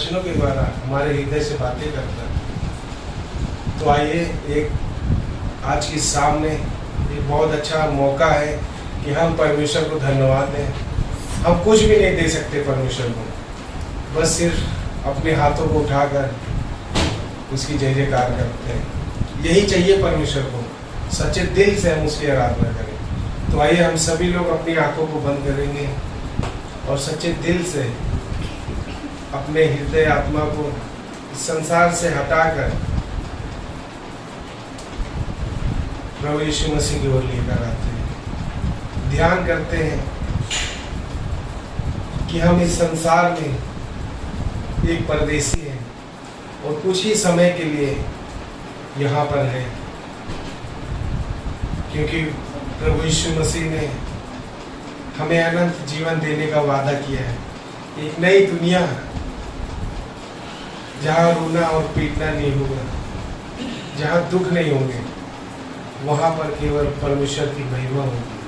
वचनों के द्वारा हमारे हृदय से बातें करता है। तो आइए एक आज की शाम में एक बहुत अच्छा मौका है कि हम परमेश्वर को धन्यवाद दें। हम कुछ भी नहीं दे सकते परमेश्वर को, बस सिर्फ अपने हाथों को उठाकर उसकी जय जयकार करते हैं। यही चाहिए परमेश्वर को, सच्चे दिल से हम उसकी आराधना करें। तो आइए हम सभी लोग अपनी आंखों को बंद करेंगे और सच्चे दिल से अपने हृदय आत्मा को इस संसार से हटाकर प्रभु यीशु मसीह की ओर लेकर आते हैं। ध्यान करते हैं कि हम इस संसार में एक परदेसी हैं और कुछ ही समय के लिए यहाँ पर हैं, क्योंकि प्रभु यीशु मसीह ने हमें अनंत जीवन देने का वादा किया है। एक नई दुनिया जहाँ रोना और पीटना नहीं होगा, जहाँ दुख नहीं होंगे, वहाँ पर केवल परमेश्वर की महिमा होगी,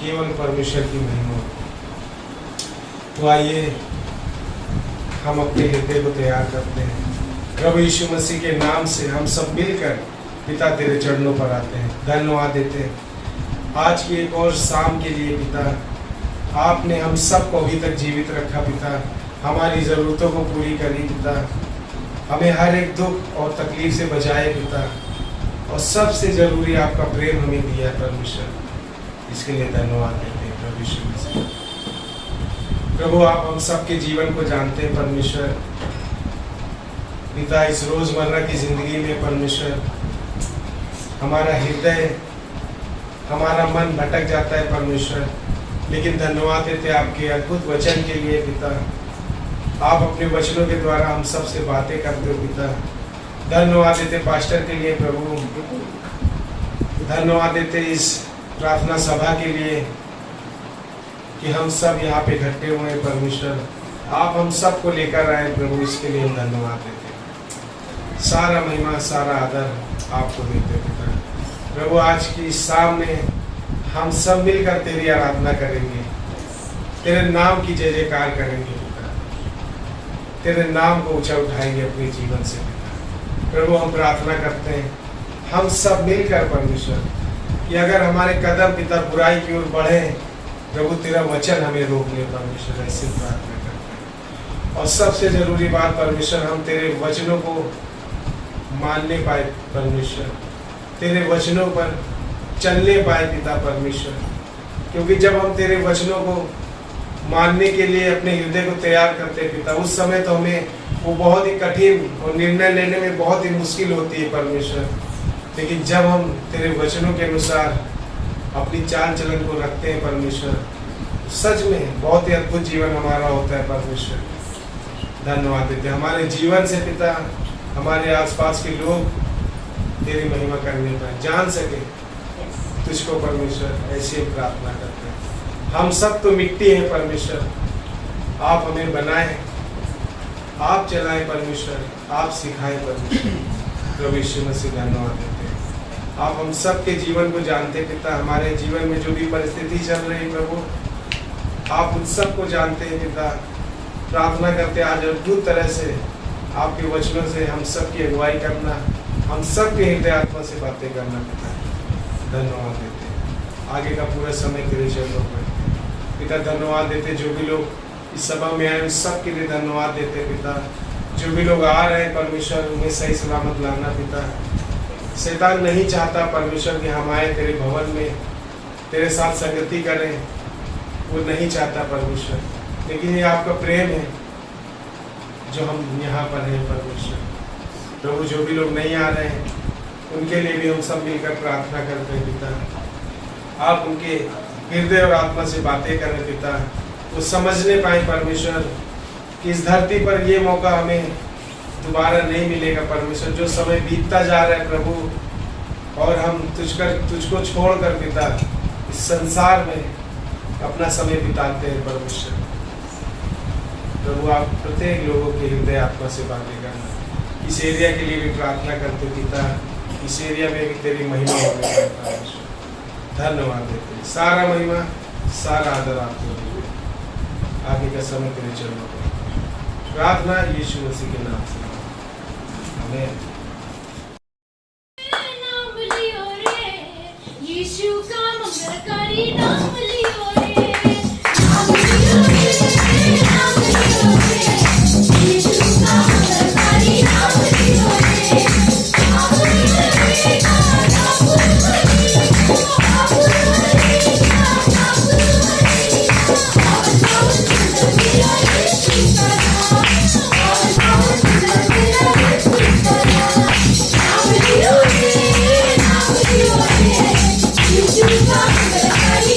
केवल परमेश्वर की महिमा होगी। तो आइए हम अपने हृदय को तैयार करते हैं। प्रभु यीशु मसीह के नाम से हम सब मिलकर पिता तेरे चरणों पर आते हैं, धन्यवाद देते हैं आज की एक और शाम के लिए। पिता आपने हम सबको अभी तक जीवित रखा पिता, हमारी ज़रूरतों को पूरी करी पिता, हमें हर एक दुख और तकलीफ से बचाए पिता, और सबसे ज़रूरी आपका प्रेम हमें दिया परमेश्वर, इसके लिए धन्यवाद देते हैं प्रभु यीशु मसीह। प्रभु आप हम सबके जीवन को जानते हैं परमेश्वर पिता। इस रोज़मर्रा की ज़िंदगी में परमेश्वर हमारा हृदय, हमारा मन भटक जाता है परमेश्वर, लेकिन धन्यवाद देते आपके अद्भुत वचन के लिए पिता। आप अपने वचनों के द्वारा हम सब से बातें करते हो पिता। धन्यवाद देते पास्टर के लिए प्रभु, धन्यवाद देते इस प्रार्थना सभा के लिए कि हम सब यहाँ पे इकट्ठे हुए हैं परमेश्वर। आप हम सबको लेकर आए प्रभु, इसके लिए हम धन्यवाद देते हैं। सारा महिमा सारा आदर आपको देते पिता। प्रभु आज की शाम में हम सब मिलकर तेरी आराधना करेंगे, तेरे नाम की जय जयकार करेंगे पिता, तेरे नाम को ऊंचा उठाएंगे अपने जीवन से पिता। प्रभु हम प्रार्थना करते हैं हम सब मिलकर परमेश्वर कि अगर हमारे कदम पिता बुराई की ओर बढ़े, प्रभु तेरा वचन हमें रोक ले परमेश्वर, ऐसे प्रार्थना करते हैं। और सबसे जरूरी बात परमेश्वर, हम तेरे वचनों को मानने पाए परमेश्वर, तेरे वचनों पर चलने पाए पिता परमेश्वर, क्योंकि जब हम तेरे वचनों को मानने के लिए अपने हृदय को तैयार करते हैं पिता, उस समय तो हमें वो बहुत ही कठिन और निर्णय लेने में बहुत ही मुश्किल होती है परमेश्वर। लेकिन जब हम तेरे वचनों के अनुसार अपनी चाल चलन को रखते हैं परमेश्वर, सच में बहुत ही अद्भुत जीवन हमारा होता है परमेश्वर। धन्यवाद देते हमारे जीवन से पिता, हमारे आसपास के लोग तेरी महिमा करने पर जान सके तुझको परमेश्वर, ऐसे प्रार्थना करते हैं। हम सब तो मिट्टी हैं परमेश्वर, आप हमें बनाए, आप चलाए परमेश्वर, आप सिखाए परमेश्वर। प्रभु यीशु मसीह धन्यवाद देते हैं। आप हम सब के जीवन को जानते पिता, हमारे जीवन में जो भी परिस्थिति चल रही प्रभु, आप उन सब को जानते हैं पिता। प्रार्थना करते आज अद्भुत तरह से आपके वचनों से हम सब की अगुवाई करना, हम सब के हृदय आत्मा से बातें करना पिता। धन्यवाद देते हैं, आगे का पूरा समय तेरे चरणों पर पिता। धन्यवाद देते जो भी लोग इस सभा में आए उन सब के लिए धन्यवाद देते पिता। जो भी लोग आ रहे हैं परमेश्वर, उन्हें सही सलामत लाना पिता। शैतान नहीं चाहता परमेश्वर कि हम आए तेरे भवन में तेरे साथ संगति करें, वो नहीं चाहता परमेश्वर, लेकिन ये आपका प्रेम है जो हम यहाँ पर हैं परमेश्वर। प्रभु जो भी लोग नहीं आ रहे हैं उनके लिए भी हम सब मिलकर प्रार्थना करते हैं पिता। आप उनके हृदय और आत्मा से बातें करें पिता, वो समझने पाए परमेश्वर कि इस धरती पर ये मौका हमें दोबारा नहीं मिलेगा परमेश्वर। जो समय बीतता जा रहा है प्रभु, और हम तुझको छोड़कर पिता इस संसार में अपना समय बिताते हैं परमेश्वर। प्रभु आप प्रत्येक लोगों के हृदय आत्मा से बातें करना। इस एरिया के लिए भी प्रार्थना करते पिता, इस एरिया में भी तेरी महिमा हो परमेश्वर। धन्यवाद देते, सारा महिमा सारा आदर आपको। आगे का समय तेरे चरणों पर। प्रार्थना यीशु मसीह के नाम से, आमीन। नाम लियो रे, यीशु का मंगलकारी नाम लियो रे, नाम लियो रे, नाम लियो रे, यीशु का मंगलकारी नाम लियो रे, नाम लियो रे,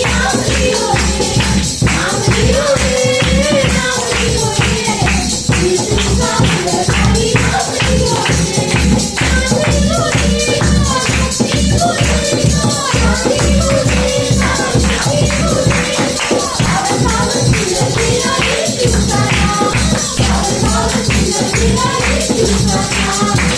नाम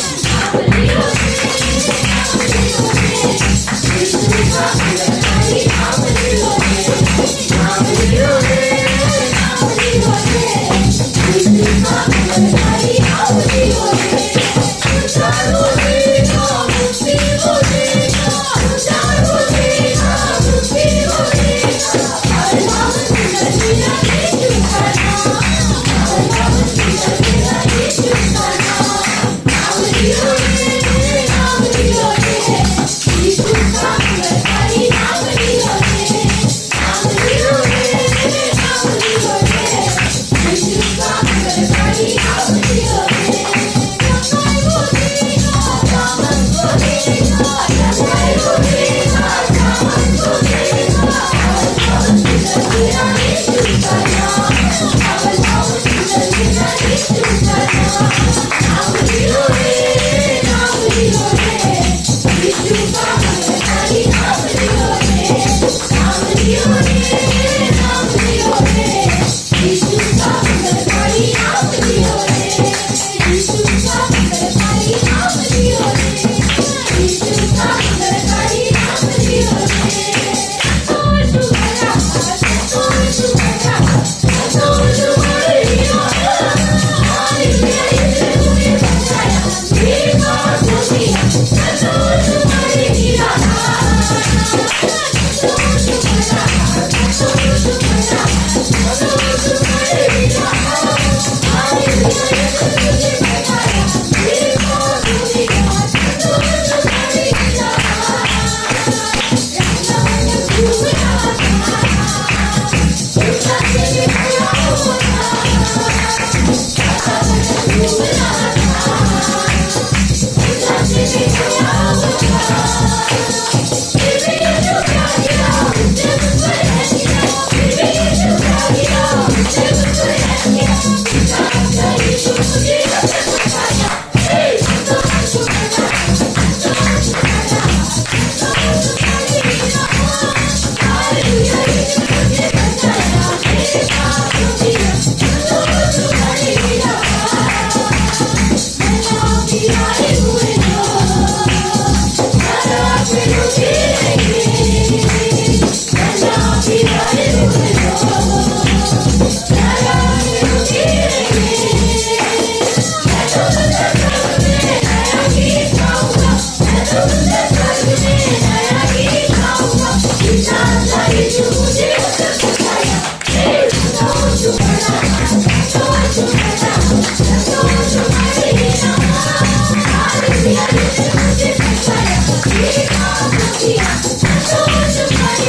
लियो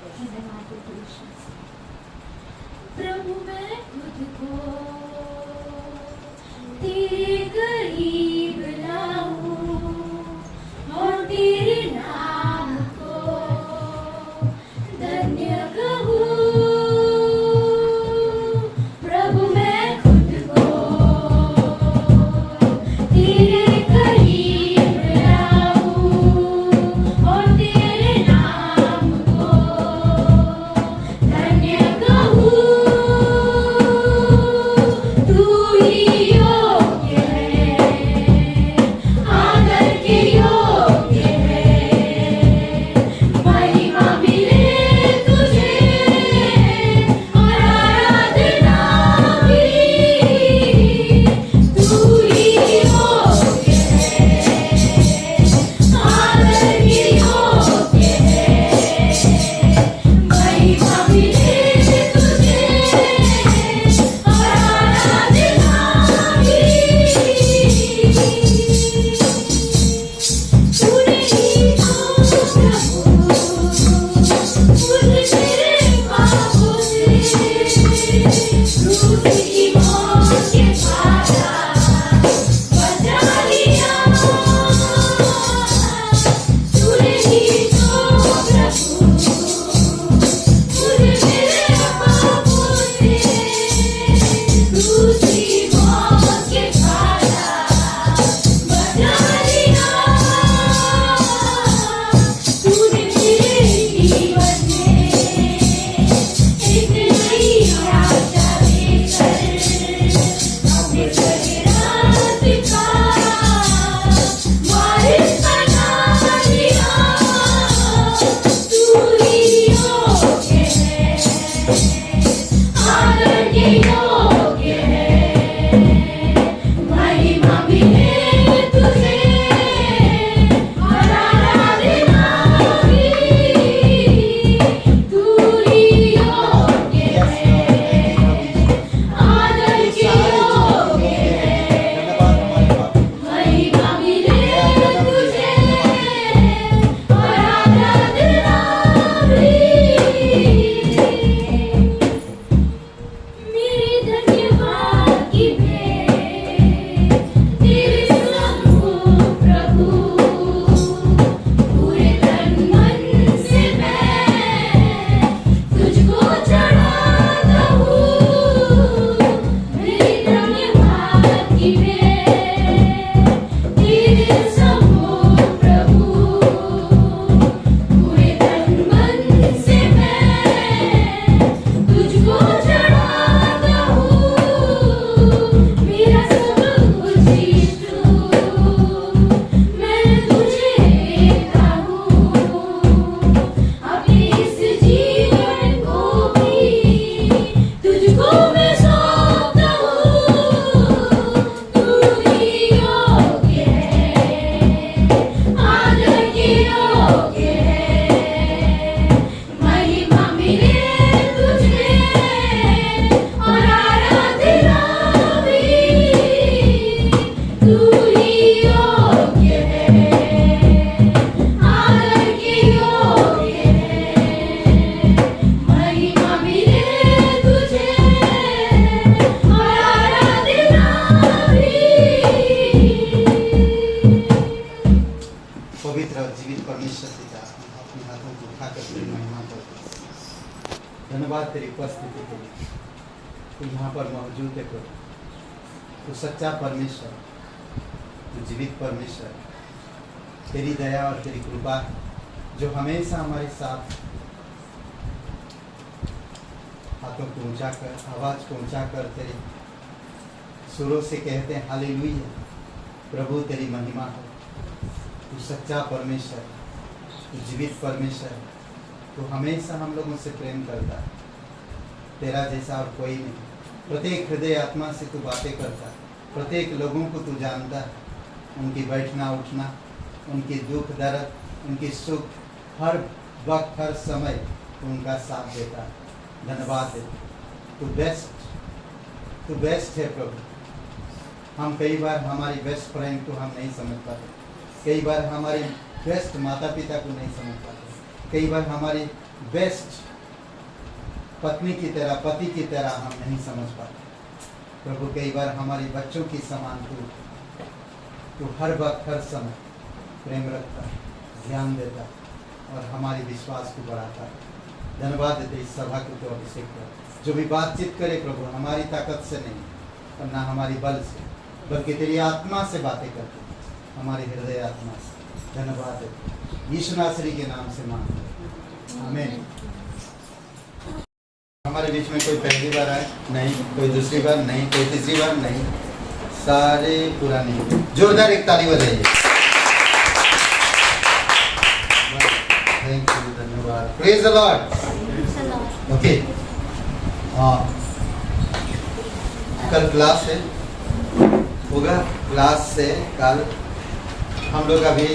धन्यवाद यीशु। प्रभु मैं खुद को तेरे करीब लाऊं और तेरे नाम को धन्य कहूं। प्रभु मैं खुद को तेरे करीब लाऊं और तेरे नाम को धन्य कहूं। तू ही योग्य है, आदर के योग्य है, महिमा मिले तुझे और आराधना भी। तू ही योग्य है, आदर के योग्य है, महिमा मिले तुझे और आराधना भी। तूने ही तो प्रभु मुझे तेरे पापों से क्रूस की मौत के द्वारा बचा लिया। तूने ही तो प्रभु मुझे तेरे पापों से क्रूस की मौत के द्वारा बचा लिया। तूने मेरे जीवन में एक नई आशा देकर अपने सगे का वारिस बना दिया। तू ही योग्य है, आदर के योग्य है, महिमा मिले तुझे और आराधना भी। तू ही योग्य है, आदर के योग्य है, महिमा मिले तुझे और आराधना भी। मेरे धन्यवाद की भेंट तेरे सम्मुख प्रभु, पूरे तन मन से मैं तुझको चढ़ाता हूँ। मेरे धन्यवाद की भेंट तेरे सम्मुख प्रभु, पूरे तन मन से मैं तुझको चढ़ाता हूँ। मेरा सब कुछ यीशु, मैं तुझे देता हूँ। अपने इस जीवन को भी तुझको मैं सौंपता हूँ। तू ही योग्य है, आदर के योग्य है, महिमा मिले तुझे और आराधना भी। तू ही योग्य है, आदर के योग्य है, महिमा मिले तुझे और आराधना भी। पवित्र और जीवित परमेश्वर पिता, अपने हाथों को उठाकर तेरी महिमा करते हैं। धन्यवाद तेरी उपस्थिति के लिए। तू यहाँ पर मौजूद है प्रभु। तू सच्चा परमेश्वर, तू जीवित परमेश्वर। तेरी दया और तेरी कृपा जो हमेशा हमारे साथ हाथों को ऊंचा कर, आवाज को ऊंचा कर तेरे सुरों से कहते हैं हालेलुया। प्रभु तेरी महिमा हो। तू सच्चा परमेश्वर, तू जीवित परमेश्वर, तू हमेशा हम लोगों से प्रेम करता है। तेरा जैसा और कोई नहीं। प्रत्येक हृदय आत्मा से तू बातें करता है। प्रत्येक लोगों को तू जानता है, उनकी बैठना उठना, उनकी दुख दर्द, उनकी सुख, हर वक्त हर समय तू उनका साथ देता है। धन्यवाद है। तू बेस्ट है प्रभु। हम कई बार हमारी बेस्ट फ्रेंड को हम नहीं समझ पाते, कई बार हमारे बेस्ट माता पिता को नहीं समझ पाते, कई बार हमारे बेस्ट पत्नी की तरह, पति की तरह हम नहीं समझ पाते। प्रभु कई बार हमारे बच्चों की समान तू हर वक्त हर समय प्रेम रखता, ध्यान देता और हमारे विश्वास को बढ़ाता। धन्यवाद देते इस सभा को तो अभिषेक कर, जो भी बातचीत करे प्रभु हमारी ताकत से नहीं और ना हमारी बल से, बल्कि तेरी आत्मा से बातें करते, हमारी हृदय आत्मा से। धन्यवाद देते यीशु नासरी के नाम से मांगते, आमीन। हमारे बीच में कोई पहली बार आए? नहीं। कोई दूसरी बार? नहीं। कोई तीसरी बार? नहीं। सारे पुराने। जोरदार एक ताली बजाइए। थैंक यू, धन्यवाद। Praise the Lord. ओके, कल क्लास है, होगा क्लास से कल हम लोग अभी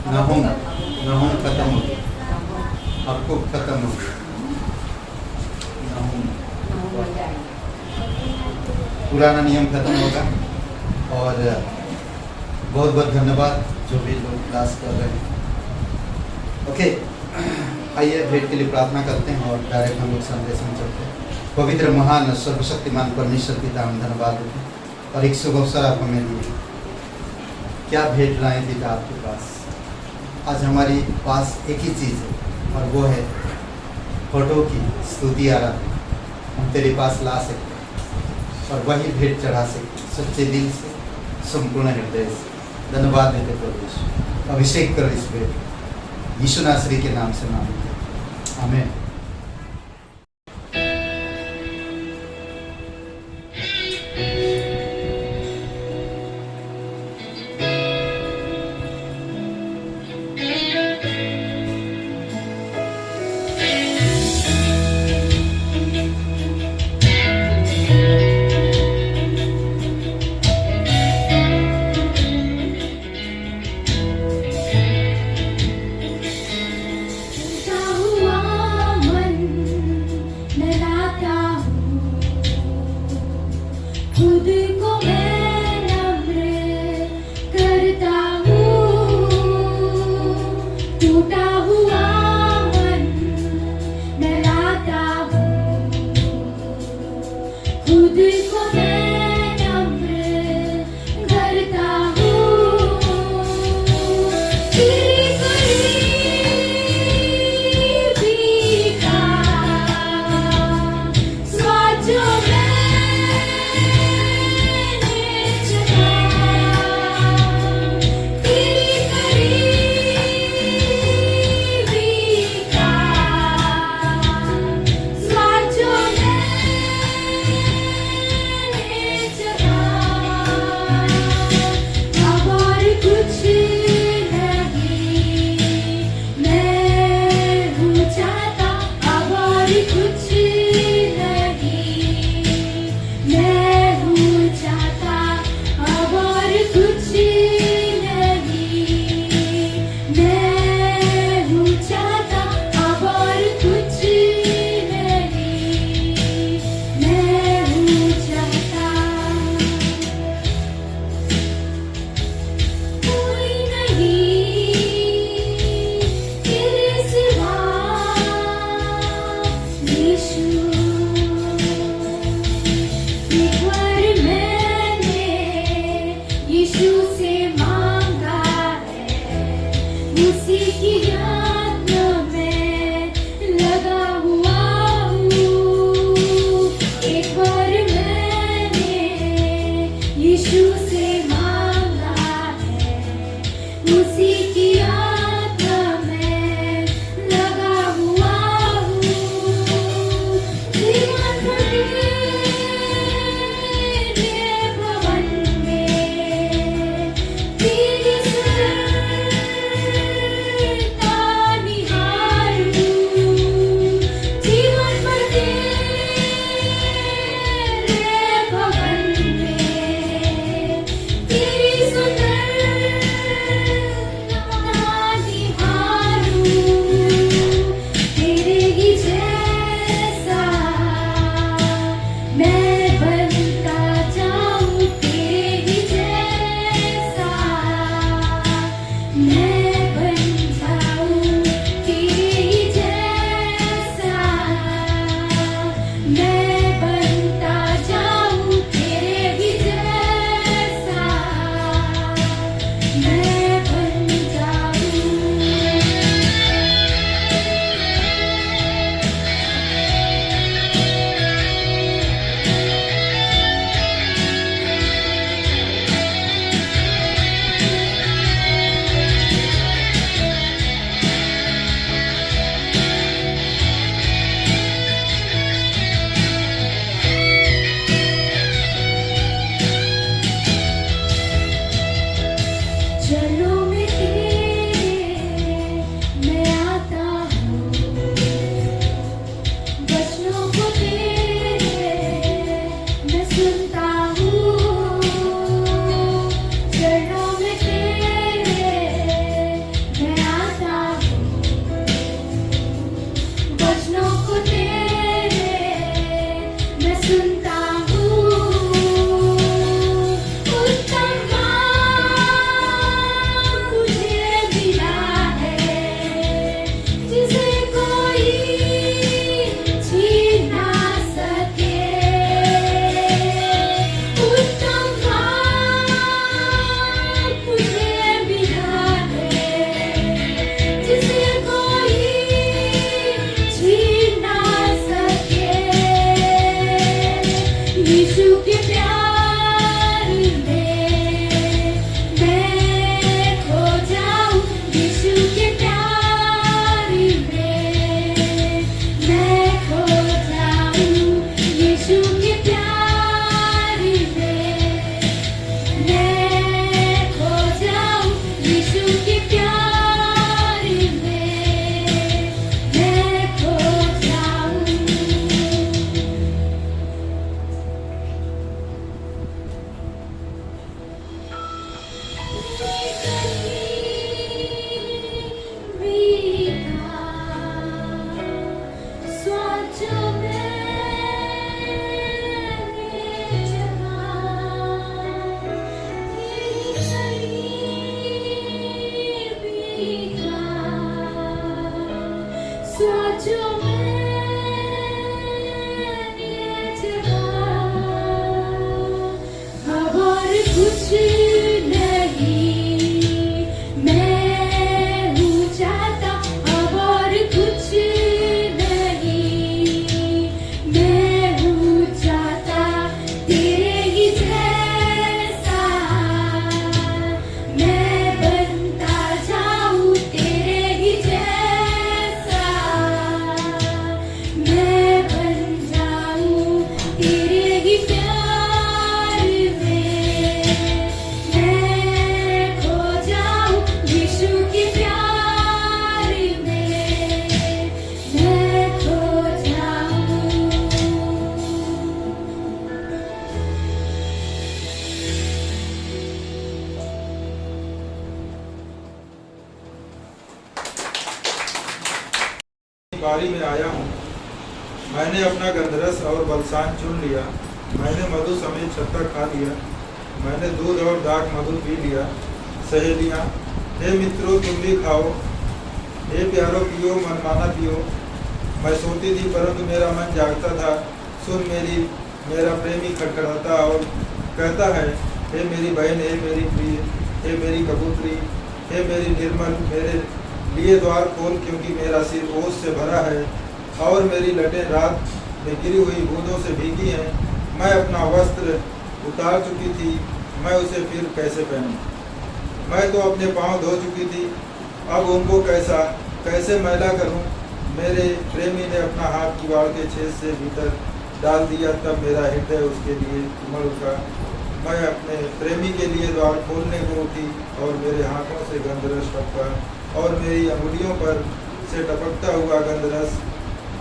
नहूम खत्म हो गया, आपको खत्म हो गया पुराना नियम खत्म होगा। और बहुत बहुत धन्यवाद जो भी लोग क्लास कर रहे हैं। ओके, आइए भेंट के लिए प्रार्थना करते हैं और डायरेक्ट हम लोग संदेश में चलते हैं। पवित्र महान सर्वशक्तिमान परमेश्वर पिता, हम धन्यवाद देते हैं और एक शुभ अवसर आप हमें दिए। क्या भेंट लाए पिता आपके पास? आज हमारे पास एक ही चीज़ है और वो है फोटो की स्तुति आराधना। हम तेरे पास ला सकते हैं और वही भेंट चढ़ा सकते हैं सच्चे दिल से, संपूर्ण हृदय से। धन्यवाद देते प्रभु, अभिषेक करो इस भेंट यीशु नासरी के नाम से मांगते, आमीन। क्या हुआ जो मैंने जगा, अब और कुछ नहीं मैं हूँ चाहता, अब और कुछ नहीं मैं हूँ चाहता, तेरे ही जैसा मैं बनता जाऊँ, तेरे ही जैसा मैं बन जाऊँ, तेरे ही प्यार में मैं खो जाऊँ, यीशु के प्यार में मैं खो जाऊँ। बारी में आया हूँ। मैंने अपना गंधरस और बलसान चुन लिया, मैंने मधु समेत छत्ता खा लिया, मैंने दूध और दाग मधु पी लिया। सहेलियाँ, हे मित्रों तुम भी खाओ, हे प्यारो पियो मनमाना पियो। मैं सोती थी परंतु मेरा मन जागता था, सुन मेरा प्रेमी खटखटाता और कहता है, हे मेरी बहन, हे मेरी प्रिय, हे मेरी कबूतरी, हे मेरी निर्मल, मेरे लिए द्वार खोल, क्योंकि मेरा सिर ओस से भरा है और मेरी लटें रात में गिरी हुई बूंदों से भीगी हैं। मैं अपना वस्त्र उतार चुकी थी, मैं उसे फिर कैसे पहनूं? मैं तो अपने पाँव धो चुकी थी, अब उनको कैसे मैला करूं? मेरे प्रेमी ने अपना हाथ किवाड़ के छेद से भीतर डाल दिया, तब मेरा हृदय उसके लिए उमड़ उठा। मैं अपने प्रेमी के लिए द्वार खोलने को उठी और मेरे हाथों से गंधरस टपका और मेरी अंगुलियों पर से टपकता हुआ गंधरस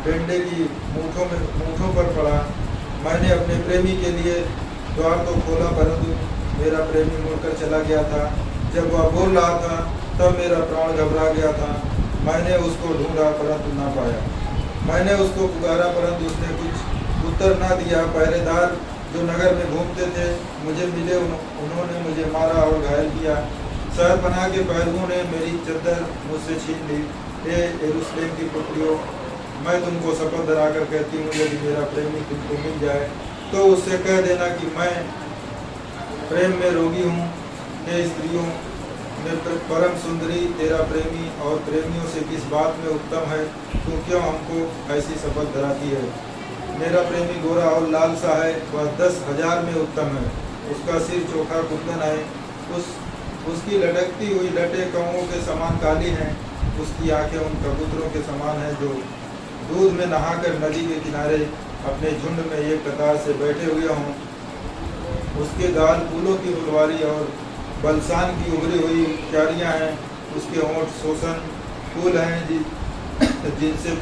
बेंडे की मूठों पर पड़ा। मैंने अपने प्रेमी के लिए द्वार तो खोला, परंतु मेरा प्रेमी मुड़कर चला गया था। जब वह बोल रहा था तब मेरा प्राण घबरा गया था। मैंने उसको ढूंढा परंतु ना पाया, मैंने उसको पुकारा परंतु उसने कुछ उत्तर ना दिया। पहरेदार जो नगर में घूमते थे मुझे मिले, उन्होंने मुझे मारा और घायल किया। शहरपनाह के पहलुओं ने मेरी चद्दर मुझसे छीन ली। हे यरूशलेम की पुत्रियों, मैं तुमको शपथ धराकर कहती हूँ, यदि मेरा प्रेमी तुमको मिल जाए तो उससे कह देना कि मैं प्रेम में रोगी हूँ। हे स्त्रियों में परम सुंदरी, तेरा प्रेमी और प्रेमियों से किस बात में उत्तम है? तू क्यों हमको ऐसी शपथ धराती है? मेरा प्रेमी गोरा और लाल सा है, वह 10,000 में उत्तम है। उसका सिर चोखा कुंदन है, उसकी लटकती हुई लटें कौओं के समान काली हैं। उसकी आंखें उन कबूतरों के समान हैं जो दूध में नहाकर नदी के किनारे अपने झुंड में एक कतार से बैठे हुए हों। उसके गाल फूलों की फुलवारी और बलसान की उभरी हुई क्यारियाँ हैं। उसके होंठ शोषण फूल हैं जिनसे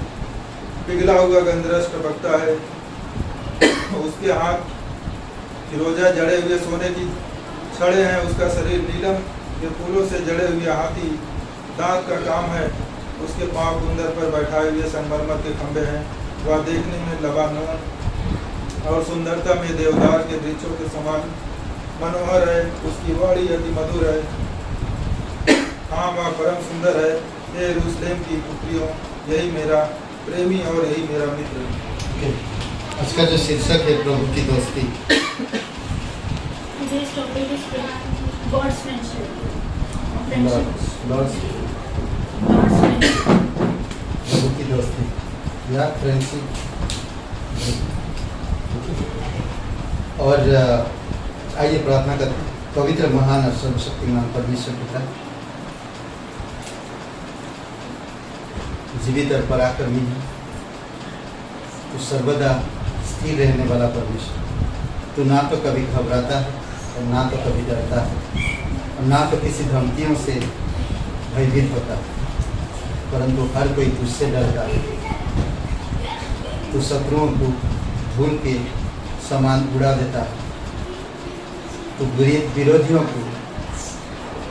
पिघला हुआ गंधरस टपकता है। उसके हाथ फिरोजा जड़े हुए सोने की छड़े हैं। उसका शरीर नीलम के फूलों से जड़े हुए हाथी दांत का काम है। उसके पांव कुंदर पर बैठाए हुए संगमरमर के खंभे हैं। वह देखने में लबानोन और सुंदरता में देवदार के वृक्षों के समान मनोहर है। उसकी वाणी अति मधुर है। हाँ, वह परम सुंदर है। ये यरूशलेम की पुत्रियों, यही मेरा प्रेमी और यही मेरा मित्र। आज का जो शीर्षक है प्रभु की दोस्ती। Today's topic is God's friendship. Lord's God's friendship. प्रभु की दोस्ती या फ्रेंडशिप। और आइए प्रार्थना करते हैं। पवित्र महान और सर्वशक्तिमान परमेश्वर पिता, जीवित और पराक्रमी है, तू सर्वदा स्थिर रहने वाला परमेश्वर। तू ना तो कभी घबराता है और ना तो कभी डरता है और ना तो किसी धमकियों से भयभीत होता है, परंतु हर कोई तुझसे डरता है। तू शत्रुओं को धूल के समान उड़ा देता है। तू विरोधियों को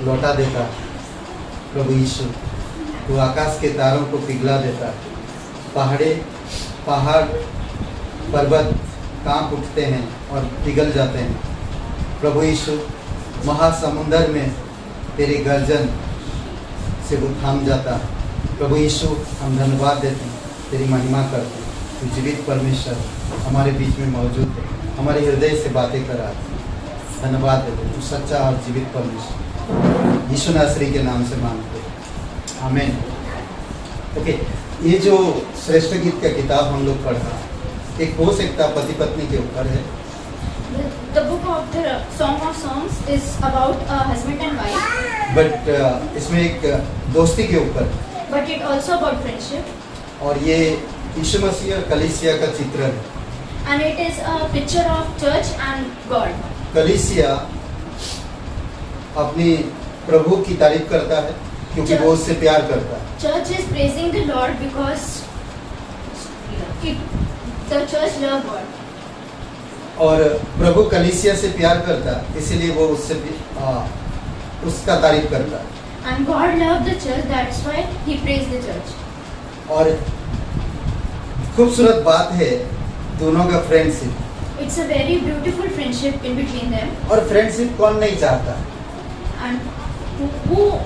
लौटा देता है। प्रभु यीशु, तू आकाश के तारों को पिघला देता है। पहाड़ पर्वत कांप उठते हैं और पिघल जाते हैं। प्रभु यीशु, महासमुंदर में तेरी गर्जन से वो थाम जाता है। प्रभु यीशु, हम धन्यवाद देते हैं तेरी महिमा करते हैं। तू जीवित परमेश्वर हमारे बीच में मौजूद है, हमारे हृदय से बातें कर रहा है। धन्यवाद देते, तू सच्चा और जीवित परमेश्वर, यीशु नासरी के नाम से मांगते हैं, आमीन। ओके, ये जो श्रेष्ठ गीत का किताब हम लोग पढ़ा, एक हो सकता पति पत्नी के ऊपर है, The book of the Song of Songs is about a husband and wife, but इसमें एक दोस्ती के ऊपर है। but it also about friendship, और ये यीशु मसीह और कलीसिया का चित्र है। and it is a picture of church and God. कलीसिया अपनी प्रभु की तारीफ करता है क्योंकि वो उससे प्यार करता है। Church is praising the Lord because the church love God. और प्रभु कलीसिया से प्यार करता है, इसीलिए वो उससे उसका तारीफ करता है। And God loved the church, that's why He praised the church. और खूबसूरत बात है दोनों का friendship. It's a very beautiful friendship in between them. और फ्रेंडशिप कौन नहीं चाहता? And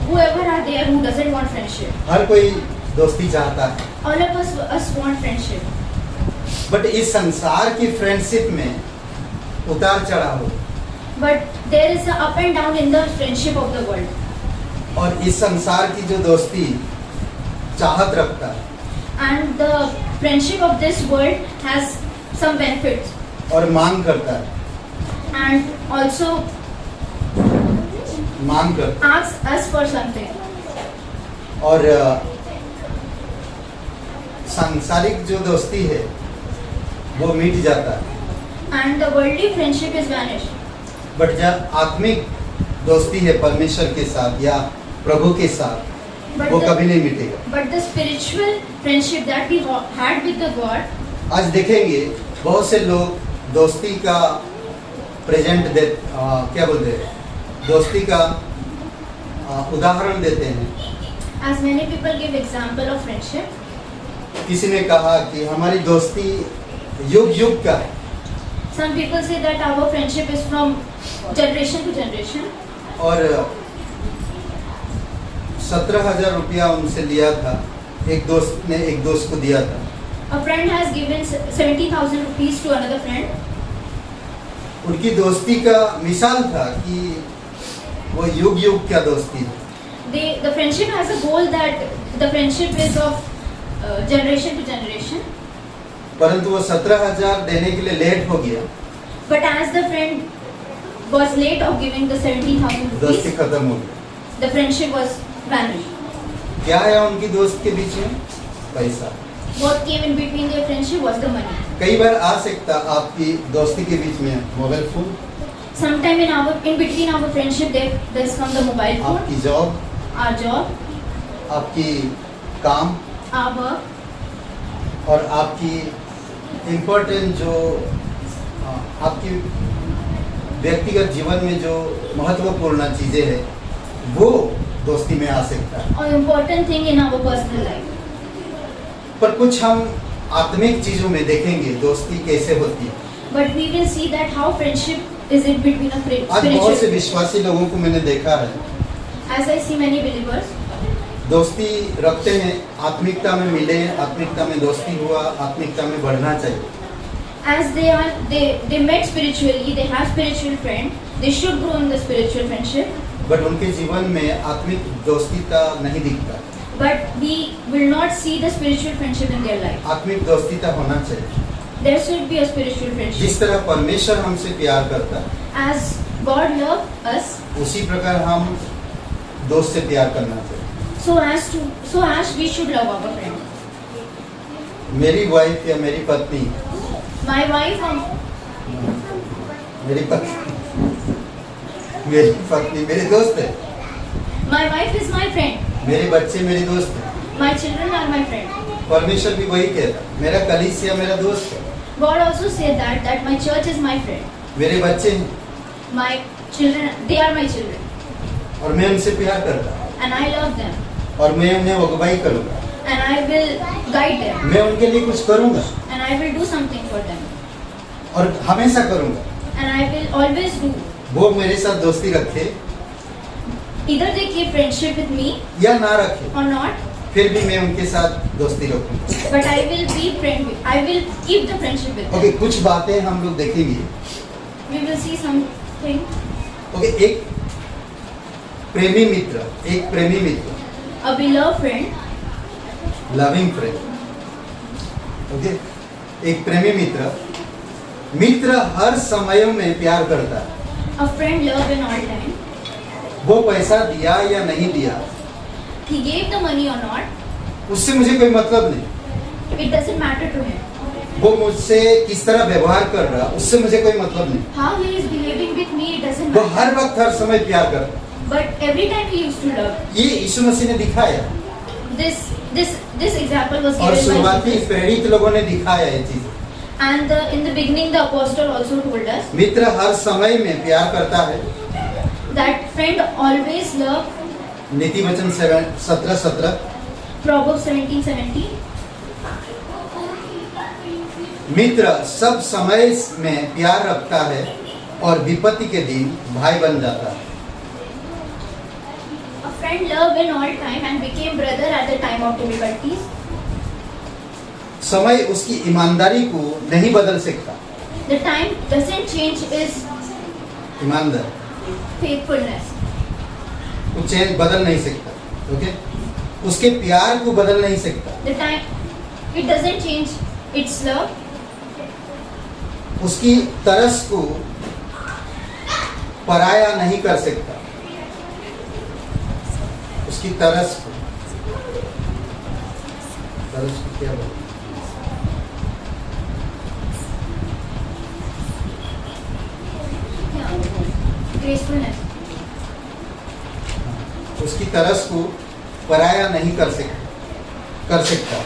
whoever are there who doesn't want friendship. हर कोई दोस्ती चाहता है। All of us want friendship. But इस संसार की फ्रेंडशिप में उतार चढ़ाव हो, But there is a up and down in the friendship of the world. और इस संसार की जो दोस्ती चाहत रखता है And the friendship of this world has some benefits और मांग करता है, and also मांग करता asks us for something. है। और सांसारिक जो दोस्ती है वो मिट जाता है, And the worldly friendship is vanished. But जब आत्मिक दोस्ती है परमेश्वर के साथ या प्रभु के साथ, But वो the, कभी नहीं मिटेगा। but the spiritual friendship that we had with the God, आज देखेंगे बहुत से लोग दोस्ती का प्रेजेंट दे क्या बोलते हैं, दोस्ती का उदाहरण देते हैं। as many people give example of friendship. किसी ने कहा कि हमारी दोस्ती युग युग का है, Some people say that our friendship is from generation to generation. और 17,000 रुपया उनसे लिया था, एक दोस्त ने एक दोस्त को दिया था। A friend has given 70,000 rupees to another friend. उनकी दोस्ती का मिसाल था कि वो युग युग का दोस्ती है, The friendship has a goal that the friendship is of generation to generation. परंतु वो 17,000 देने के लिए लेट हो गया, But as the friend was late of giving the 70,000 दोस्ती rupees, खत्म हो गई। the friendship was vanished. क्या है उनकी दोस्त के बीच में? पैसा। What came in between their friendship was the money. कई बार आ सकता आपकी दोस्ती के बीच में mobile phone, Sometime in between our friendship there's come the mobile phone, आपकी जॉब, our job, आपकी काम our work, और आपकी इम्पोर्टेंट जो आपकी व्यक्तिगत जीवन में जो महत्वपूर्ण चीज़ें हैं वो दोस्ती में आ सकता है। or important thing in our personal life. पर कुछ हम आत्मिक चीज़ों में देखेंगे दोस्ती कैसे होती है। But we will see that how friendship is in between a आज बहुत से spiritual. विश्वासी लोगों को मैंने देखा है, As I see many believers, दोस्ती रखते हैं, आत्मिकता में मिले, आत्मिकता में दोस्ती हुआ, आत्मिकता में बढ़ना चाहिए। as they met spiritually, they have spiritual friend, they should grow in the spiritual friendship. But उनके जीवन में आत्मिक दोस्ती का नहीं दिखता। But we will not see the spiritual friendship in their life. आत्मिक दोस्ती का होना चाहिए। There should be a spiritual जिस friendship. तरह परमेश्वर हमसे प्यार करता है, As God loved us, उसी प्रकार हम दोस्त से प्यार करना चाहिए। so as we should love our friend. मेरी वाइफ या मेरी पत्नी, My wife, मेरी पत्नी मेरी दोस्त है, my wife is my friend. मेरे बच्चे मेरी दोस्त है। My children are my friend. परमेश्वर भी वही कहता, मेरा कलीसिया मेरा दोस्त है, God also said that my church is my friend. मेरे बच्चे हैं My children, they are my children, और मैं उनसे प्यार करता हूँ and I love them, और मैं उन्हें अगुवाई करूँगा, and I will guide them, मैं उनके लिए कुछ करूँगा and I will do something for them, और हमेशा करूँगा। and I will always do. वो मेरे साथ दोस्ती रखे Either they keep friendship with me या ना रखे, or not, फिर भी मैं उनके साथ दोस्ती रखूंगा। but I will be friend. I will keep the friendship with them. Okay, कुछ बातें हम लोग देखेंगे। We will see something. Okay, एक प्रेमी मित्र, A beloved friend, loving friend. Okay, एक प्रेमी मित्र हर समय में प्यार करता है। a friend love in all time. वो पैसा दिया या नहीं दिया, He gave the money or not, उससे मुझे कोई मतलब नहीं। it doesn't matter to him. वो मुझसे किस तरह व्यवहार कर रहा, उससे मुझे कोई मतलब नहीं। How he is behaving with me, it doesn't वो matter. हर वक्त हर समय प्यार करता है। But every time he used to love. ये यीशु मसीह ने दिखाया This example was और given by शुरुआती Jesus. प्रेरित लोगों ने दिखाया ये चीज। And in the beginning, the apostle also told us मित्र हर समय में प्यार करता है। that friend always love. नीति वचन 17:17। Proverbs 17:17. मित्र सब समय में प्यार रखता है और विपत्ति के दिन भाई बन जाता है। A friend loved in all time and became brother at the time of difficulties. समय उसकी ईमानदारी को नहीं बदल सकता। The time doesn't change his ईमानदार faithfulness. वो चेंज बदल नहीं सकता। ओके, उसके प्यार को बदल नहीं सकता। The time it doesn't change its love. उसकी तरस को पराया नहीं कर सकता। उसकी तरस को क्या बोलते? Gracefulness. उसकी तरस को पराया नहीं कर सकता।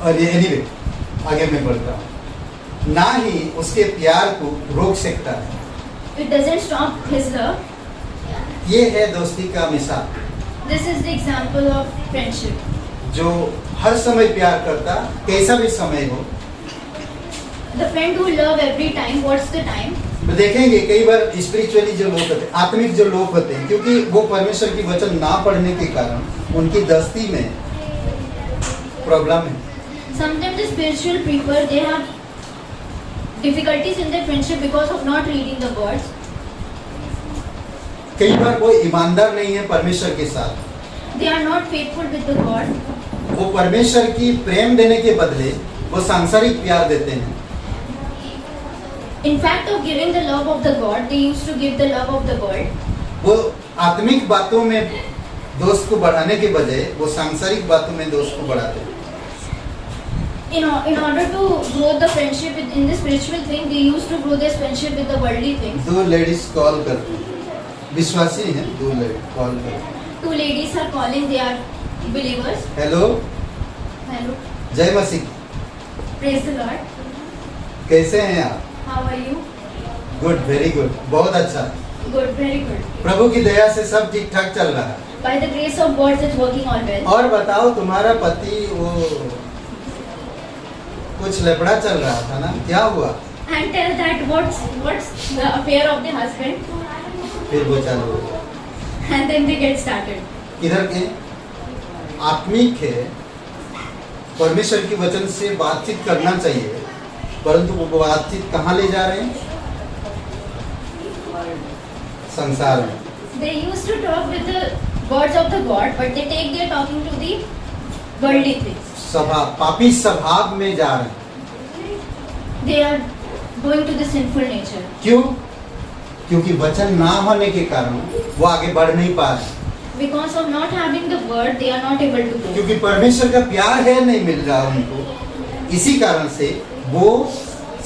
और ये एनीवे आगे मैं बढ़ता हूँ, ना ही उसके प्यार को रोक सकता है। It doesn't stop his love. ये है दोस्ती का मिसाल, This is the example of friendship. जो हर समय प्यार करता, कैसा भी समय हो। The friend who love every time. What's the time? तो देखेंगे कई बार स्पिरिचुअली जो लोग होते हैं, आत्मिक जो लोग होते हैं, क्योंकि वो परमेश्वर की वचन ना पढ़ने के कारण उनकी दोस्ती में प्रॉब्लम है। Sometimes the spiritual people, they have difficulties in their friendship because of not reading the words. कई बार वो ईमानदार नहीं है परमेश्वर के साथ। They are not faithful with the God. वो परमेश्वर की प्रेम देने के बदले वो सांसारिक प्यार देते हैं। In fact of giving the love of the God, they used to give the love of the world. वो आत्मिक बातों में दोस्त को बढ़ाने के बजाय वो सांसारिक बातों में दोस्त को बढ़ाते हैं। In order to grow the friendship in the spiritual thing, they used to grow their friendship with the worldly things. दो लेडीज कॉल करती हैं, विश्वासी हैं, दो लेडीज कॉल करती हैं। Two ladies are calling, they are believers. Hello, Hello. जय मसीह। Praise the Lord. कैसे हैं आप? How are you? Good, very good, बहुत अच्छा। Good, very good. प्रभु की दया से सब ठीक ठाक चल रहा है। By the grace of God, it's working all well. और बताओ, तुम्हारा पति वो कुछ लफड़ा चल रहा था ना, क्या हुआ? And tell that what's the affair of the husband. फिर वो चालू हो गया। And then they get started. किधर के आत्मिक है, परमेश्वर की वचन से बातचीत करना चाहिए, परंतु वो बातचीत कहाँ ले जा रहे हैं? संसार में। They used to talk with the words of the God, but they take their talking to the worldly things. पापी स्वभाव में जा रहे हैं। They are going to the sinful nature. क्यों? क्योंकि वचन ना होने के कारण वो आगे बढ़ नहीं पा रहे। Because of not having the word, they are not able to go. क्योंकि परमेश्वर का प्यार है नहीं मिल रहा उनको, इसी कारण से वो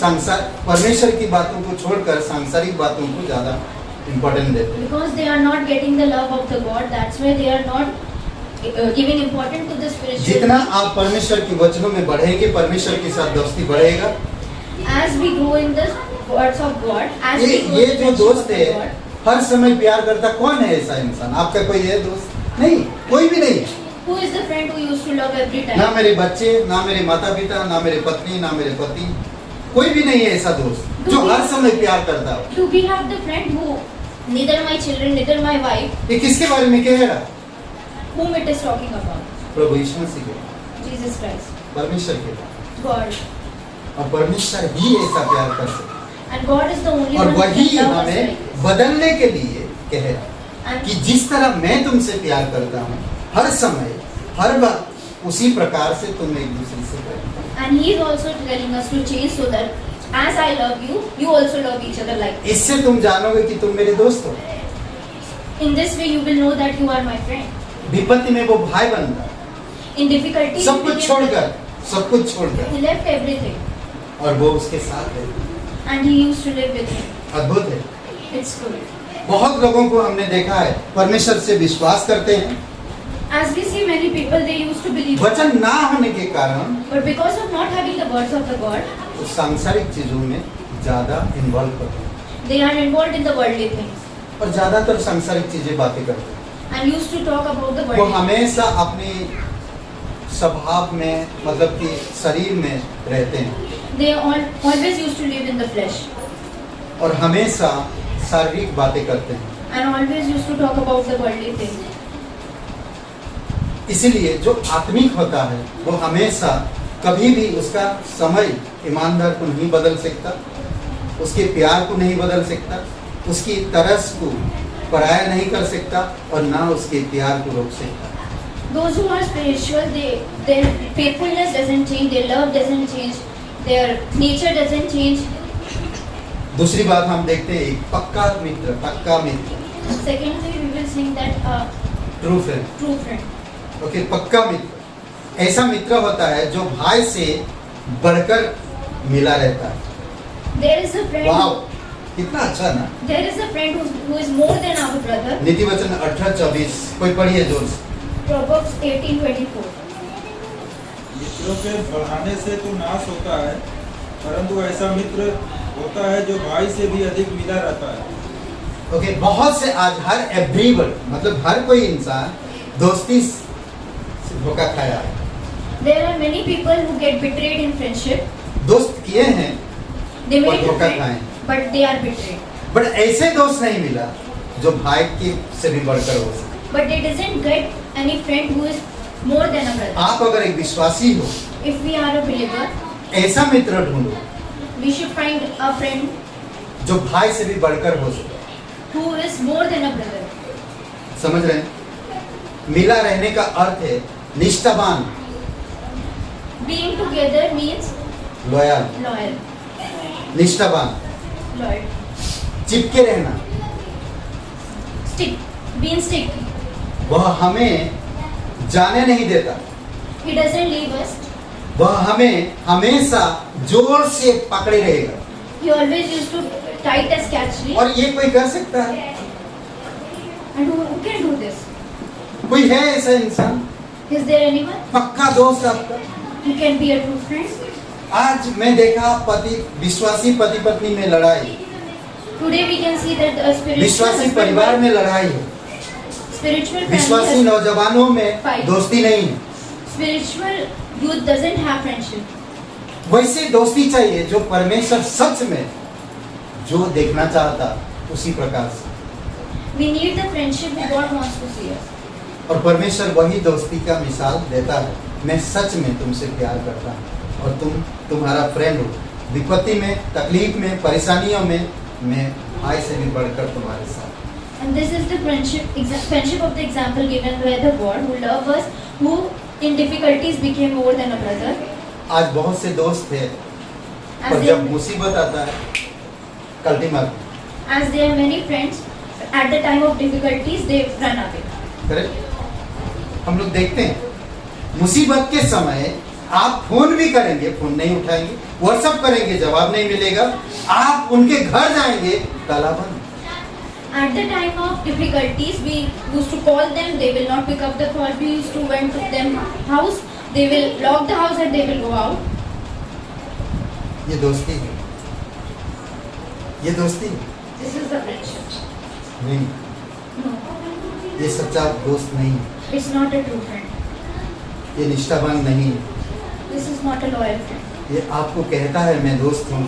संसार परमेश्वर की बातों को छोड़कर सांसारिक बातों को ज्यादा इम्पोर्टेंट देते हैं। Because they are not getting the love of the God, that's why they are not giving importance to the spiritual. जितना आप परमेश्वर के वचनों में बढ़ेंगे, परमेश्वर के साथ दोस्ती बढ़ेगा। As we grow in the words of God, as ये we grow ये in the जो friendship दोस्त of है, the God, हर समय प्यार करता, कौन है ऐसा इंसान? आपका कोई है दोस्त? नहीं, कोई भी नहीं। who is the friend who used to love every ना time? मेरे बच्चे, ना मेरे माता पिता, ना मेरे पत्नी, ना मेरे पति, कोई भी नहीं है ऐसा दोस्त। जो हर समय प्यार करता हो। Do we have the friend who neither my children, neither my wife, ये किसके बारे में कह रहा? whom it is talking about? प्रभु यीशु मसीह के, Jesus Christ, परमेश्वर के। God. और परमेश्वर ही ऐसा प्यार कर सकता And God is the only है। और one who वही can love us हमें like this. बदलने के लिए कह रहा है And कि जिस तरह मैं तुमसे प्यार करता हूँ हर समय हर वक्त उसी प्रकार से तुम एक दूसरे से प्यार करो। And he is also telling us to change so that as I love you, you also love each other like this. इससे तुम जानोगे कि तुम मेरे दोस्त हो। In this way, you will know that you are my friend. विपत्ति में वो भाई बनता, In difficulty, सब कुछ छोड़कर, सब कुछ छोड़कर, he left everything और वो उसके साथ है। and he used to live with him. अद्भुत है। It's good. बहुत लोगों को हमने देखा है परमेश्वर से विश्वास करते हैं, As we see many people, they used to believe, वचन ना होने के कारण but because of not having the words of the God, वो सांसारिक चीजों में ज्यादा इन्वॉल्व होते हैं they are involved in the worldly things और ज्यादातर सांसारिक चीजें बातें करते हैं। and used to talk about the वो worldly. हमेशा अपनी स्वभाव में मतलब कि शरीर में रहते हैं They always used to live in the flesh और हमेशा शारीरिक बातें करते हैं। and always used to talk about the worldly things. इसीलिए जो आत्मिक होता है वो हमेशा कभी भी उसका समय ईमानदार को नहीं बदल सकता, उसके प्यार को नहीं बदल सकता, उसकी तरस को पराया नहीं कर सकता और ना उसके प्यार को रोक सकता। Those who are spiritual, their faithfulness doesn't change, their love doesn't change, their nature doesn't change. दूसरी बात हम देखते हैं एक पक्का मित्र Secondly, we will think that true friend. true friend. Okay, पक्का मित्र ऐसा मित्र होता है जो भाई से बढ़कर मिला रहता है। There is a friend. वाह, कितना अच्छा ना। There is a friend who is more than our brother. नीति वचन 18:24 कोई पढ़िए जोर से। Proverbs 18:24. मित्रों के बढ़ाने से तो नाश होता है, परंतु ऐसा मित्र होता है जो भाई से भी अधिक मिला रहता है। ओके, बहुत से आज हर एवरीवन मतलब हर कोई इंसान दोस्ती से धोखा खाया है। There are many people who get betrayed in friendship. दोस्त किए हैं They और made a धोखा friend, खाए, but they are betrayed. But ऐसे दोस्त नहीं मिला जो भाई की से भी बढ़कर हो सके। But they doesn't get any friend who is more than a brother. आप अगर एक विश्वासी हो, If we are a believer, ऐसा मित्र ढूंढो we should find a friend जो भाई से भी बढ़कर हो सके। who is more than a brother. समझ रहे हैं? मिला रहने का अर्थ है निष्ठावान, Being together means loyal, loyal, निष्ठावान, loyal. चिपके रहना। Stick, being stick. वह हमें जाने नहीं देता, He doesn't leave us. वह हमें हमेशा जोर से पकड़े रहेगा। He always used to tight us catchly. और ये कोई कर सकता है? And who can do this? कोई है ऐसा इंसान Is there anyone पक्का दोस्त आपका? who can be a true friend? आज मैं देखा विश्वासी पति पत्नी में लड़ाई, Today we can see that a spiritual विश्वासी husband परिवार wife, में लड़ाई है, spiritual family विश्वासी husband, नौजवानों में Fight. दोस्ती नहीं है। spiritual youth doesn't have friendship. वैसे दोस्ती चाहिए जो परमेश्वर सच में जो देखना चाहता उसी प्रकार से, We need the friendship that God wants to see us. और परमेश्वर वही दोस्ती का मिसाल देता है। मैं सच में तुमसे प्यार करता हूँ और तुम तुम्हारा फ्रेंड हो। विपत्ति में, तकलीफ में, परेशानियों में मैं भाई से भी बढ़कर तुम्हारे साथ। And this is the friendship of the example given by the God who loved us, who in difficulties became more than a brother. आज बहुत से दोस्त थे As पर they, जब मुसीबत आता है कल्टी मारते हैं। as there are many friends, at the time of difficulties they run away. Correct? हम लोग देखते हैं मुसीबत के समय आप फोन भी करेंगे, फोन नहीं उठाएंगे, व्हाट्सएप करेंगे, जवाब नहीं मिलेगा, आप उनके घर जाएंगे, ताला बंद। At the time of difficulties, we used to call them, they will not pick up the call. We used to went to them house, they will lock the house and they will go out. ये दोस्ती है, ये दोस्ती है। This is the friendship. नहीं, No, ये सच्चा दोस्त नहीं है, it's not a true friend. ये निष्ठावान नहीं है। This is not a loyal friend. ये आपको कहता है मैं दोस्त हूँ,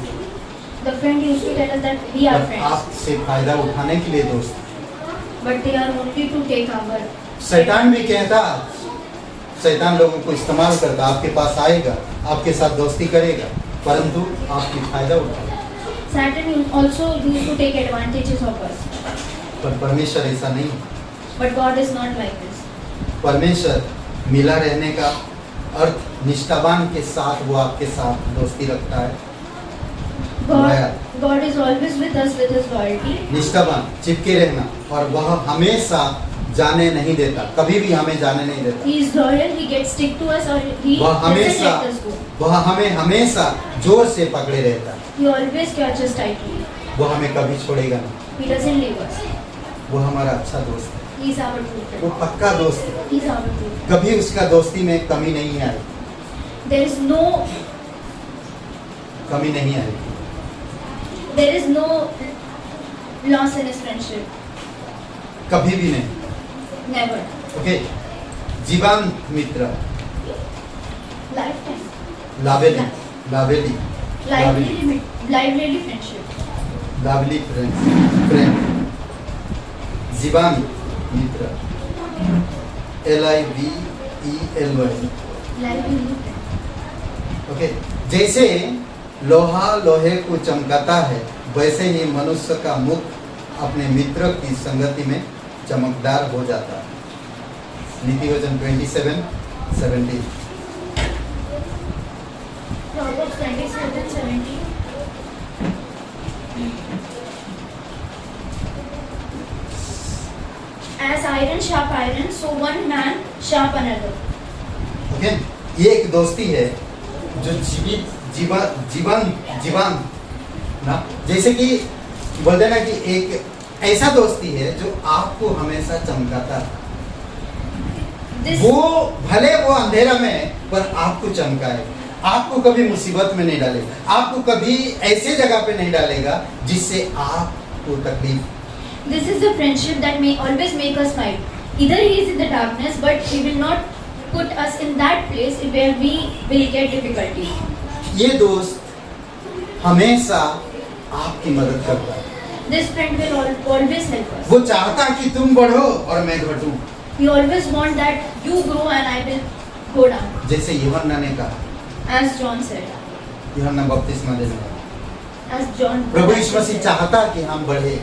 The friend used to tell us that we are पर friends, आपसे फायदा उठाने के लिए दोस्त। but they are only to take our. शैतान भी कहता, शैतान लोगों को इस्तेमाल करता, आपके पास आएगा, आपके साथ दोस्ती करेगा, परंतु आपकी फायदा उठाएगा। Satan also used to take advantages of us, पर परमेश्वर ऐसा नहीं है। but God is not like this. परमेश्वर मिला रहने का अर्थ निष्ठावान के साथ वो आपके साथ दोस्ती रखता है। God is always with us with His loyalty. निष्ठावान चिपके रहना, और वह हमेशा जाने नहीं देता, कभी भी हमें जाने नहीं देता। He is loyal. He gets stick to us, or He वह doesn't हमेशा let us go. वह हमें हमेशा जोर से पकड़े रहता है। He always catches tightly. वो हमें कभी छोड़ेगा नहीं। He doesn't leave us. वो हमारा अच्छा दोस्त है, He is our true वो friend. पक्का दोस्त है। He is our true friend. कभी उसका दोस्ती में कमी नहीं आई, There is no कमी नहीं आई। loss in His friendship. कभी भी नहीं। Never. ओके, जीवंत मित्र, Lifetime. लावेली लावेली Lively friendship. लावली फ्रेंड, जीवंत मित्र, LIVELY। Lively friend. ओके, जैसे लोहा लोहे को चमकाता है, वैसे ही मनुष्य का मुख अपने मित्र की संगति में चमकदार हो जाता है। नीति वचन 27:17। Proverbs 27:17. As iron sharp iron, so one man sharp another. Okay, ये एक दोस्ती है जो जीवन ना, जैसे कि बोलते ना कि एक ऐसा दोस्ती है जो आपको हमेशा चमकाता है। This वो भले वो अंधेरा में है, पर आपको चमकाए, आपको कभी मुसीबत में नहीं डालेगा, आपको कभी ऐसे जगह पे नहीं डालेगा जिससे आपको तकलीफ। This is the friendship that may always make us fight. Either he is in the darkness, but he will not put us in that place where we will get difficulty. ये दोस्त हमेशा आपकी मदद करता है। This friend will always help us. वो चाहता है कि तुम बढ़ो और मैं घटूं, He always wants that you grow and I will go down. जैसे यूहन्ना ने कहा, As John said. यूहन्ना बपतिस्मा देने वाला। As John. प्रभु यीशु मसीह चाहता कि हम बढ़े,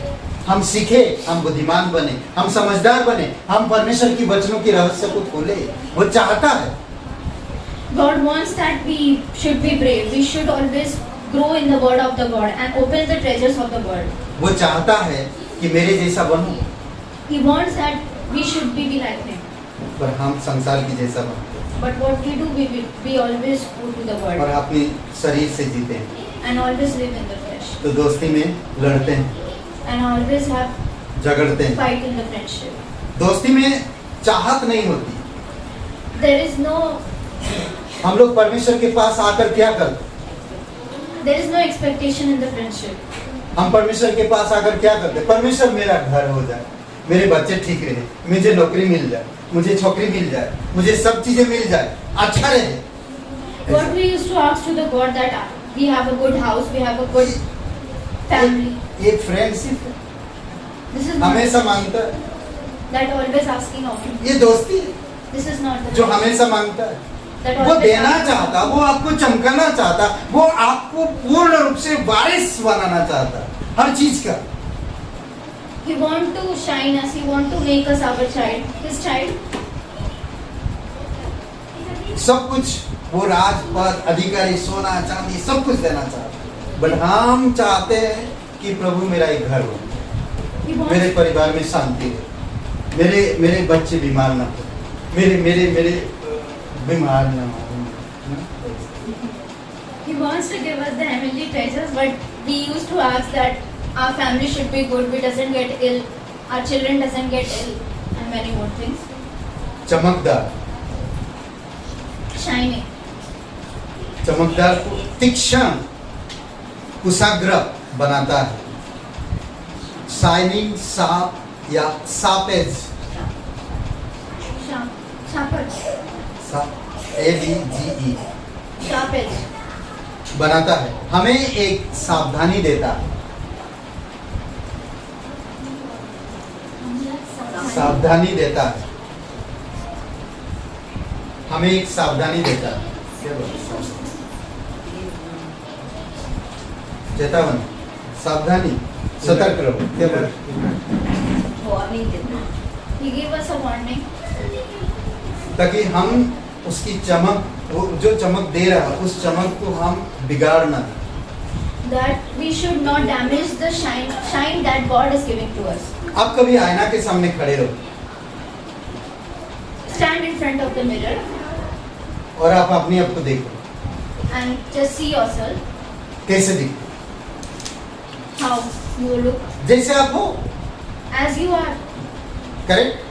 हम सीखे, हम बुद्धिमान बने, हम समझदार बने, हम परमेश्वर की वचनों की रहस्य को खोले। वो चाहता है। God wants that we should be brave. We should always grow in the word of the God and open the treasures of the word. वो चाहता है कि मेरे जैसा बनूं, He wants that we should be like Him. पर हम संसार की जैसा बनते हैं But what we do, we always go to the और word अपने शरीर से जीते हैं, and always live in the flesh तो दोस्ती में लड़ते हैं, and always have झगड़ते हैं। fight in the friendship. दोस्ती में चाहत नहीं होती। There is no हम लोग परमेश्वर के पास आकर क्या करते? expectation in the friendship. हम परमेश्वर के पास आकर क्या करते? परमेश्वर मेरा घर हो जाए, मेरे बच्चे ठीक रहे, मुझे नौकरी मिल जाए, मुझे छोकरी मिल जाए, मुझे सब चीजें मिल जाए, अच्छा रहे। What we used to ask to the God that we have a good house, we have a good family. ये फ्रेंडशिप This is हमेशा not मांगता है, that always asking of Him. ये दोस्ती है This is not the जो हमेशा मांगता है। that वो always देना asks. चाहता, वो आपको चमकाना चाहता, वो आपको पूर्ण रूप से वारिस बनाना चाहता हर चीज का। He want to shine us. He want to make us our child, His child. सब कुछ वो राजपद, अधिकारी, सोना चांदी सब कुछ देना चाहता, बट हम चाहते हैं कि प्रभु मेरा एक घर हो, He मेरे wants. परिवार में शांति हो, मेरे बच्चे बीमार ना हो, मेरे बीमार ना हो। He wants to give us the heavenly treasures, but we used to ask that our family should be good. We doesn't get ill. Our children doesn't get ill, and many more things. चमकदार, Shining. चमकदार को तीक्ष्ण, कुशाग्र बनाता है। Shining shop या सापेज, Sharper. ADGE, Sharp edge. बनाता है, हमें एक सावधानी देता है। सावधानी देता है, हमें एक सावधानी देता है। चेतावनी, सावधानी, सतर्क रहो। क्या बोल? Warning देता है. He gave us a warning ताकि हम उसकी चमक, वो जो चमक दे रहा है उस चमक को हम बिगाड़ ना दें। that we should not damage the shine that God is giving to us. आप कभी आईना के सामने खड़े रहो Stand in front of the mirror और आप अपने आप को देखो, and just see yourself कैसे दिखते, how you look जैसे आप हो। as you are. करेक्ट।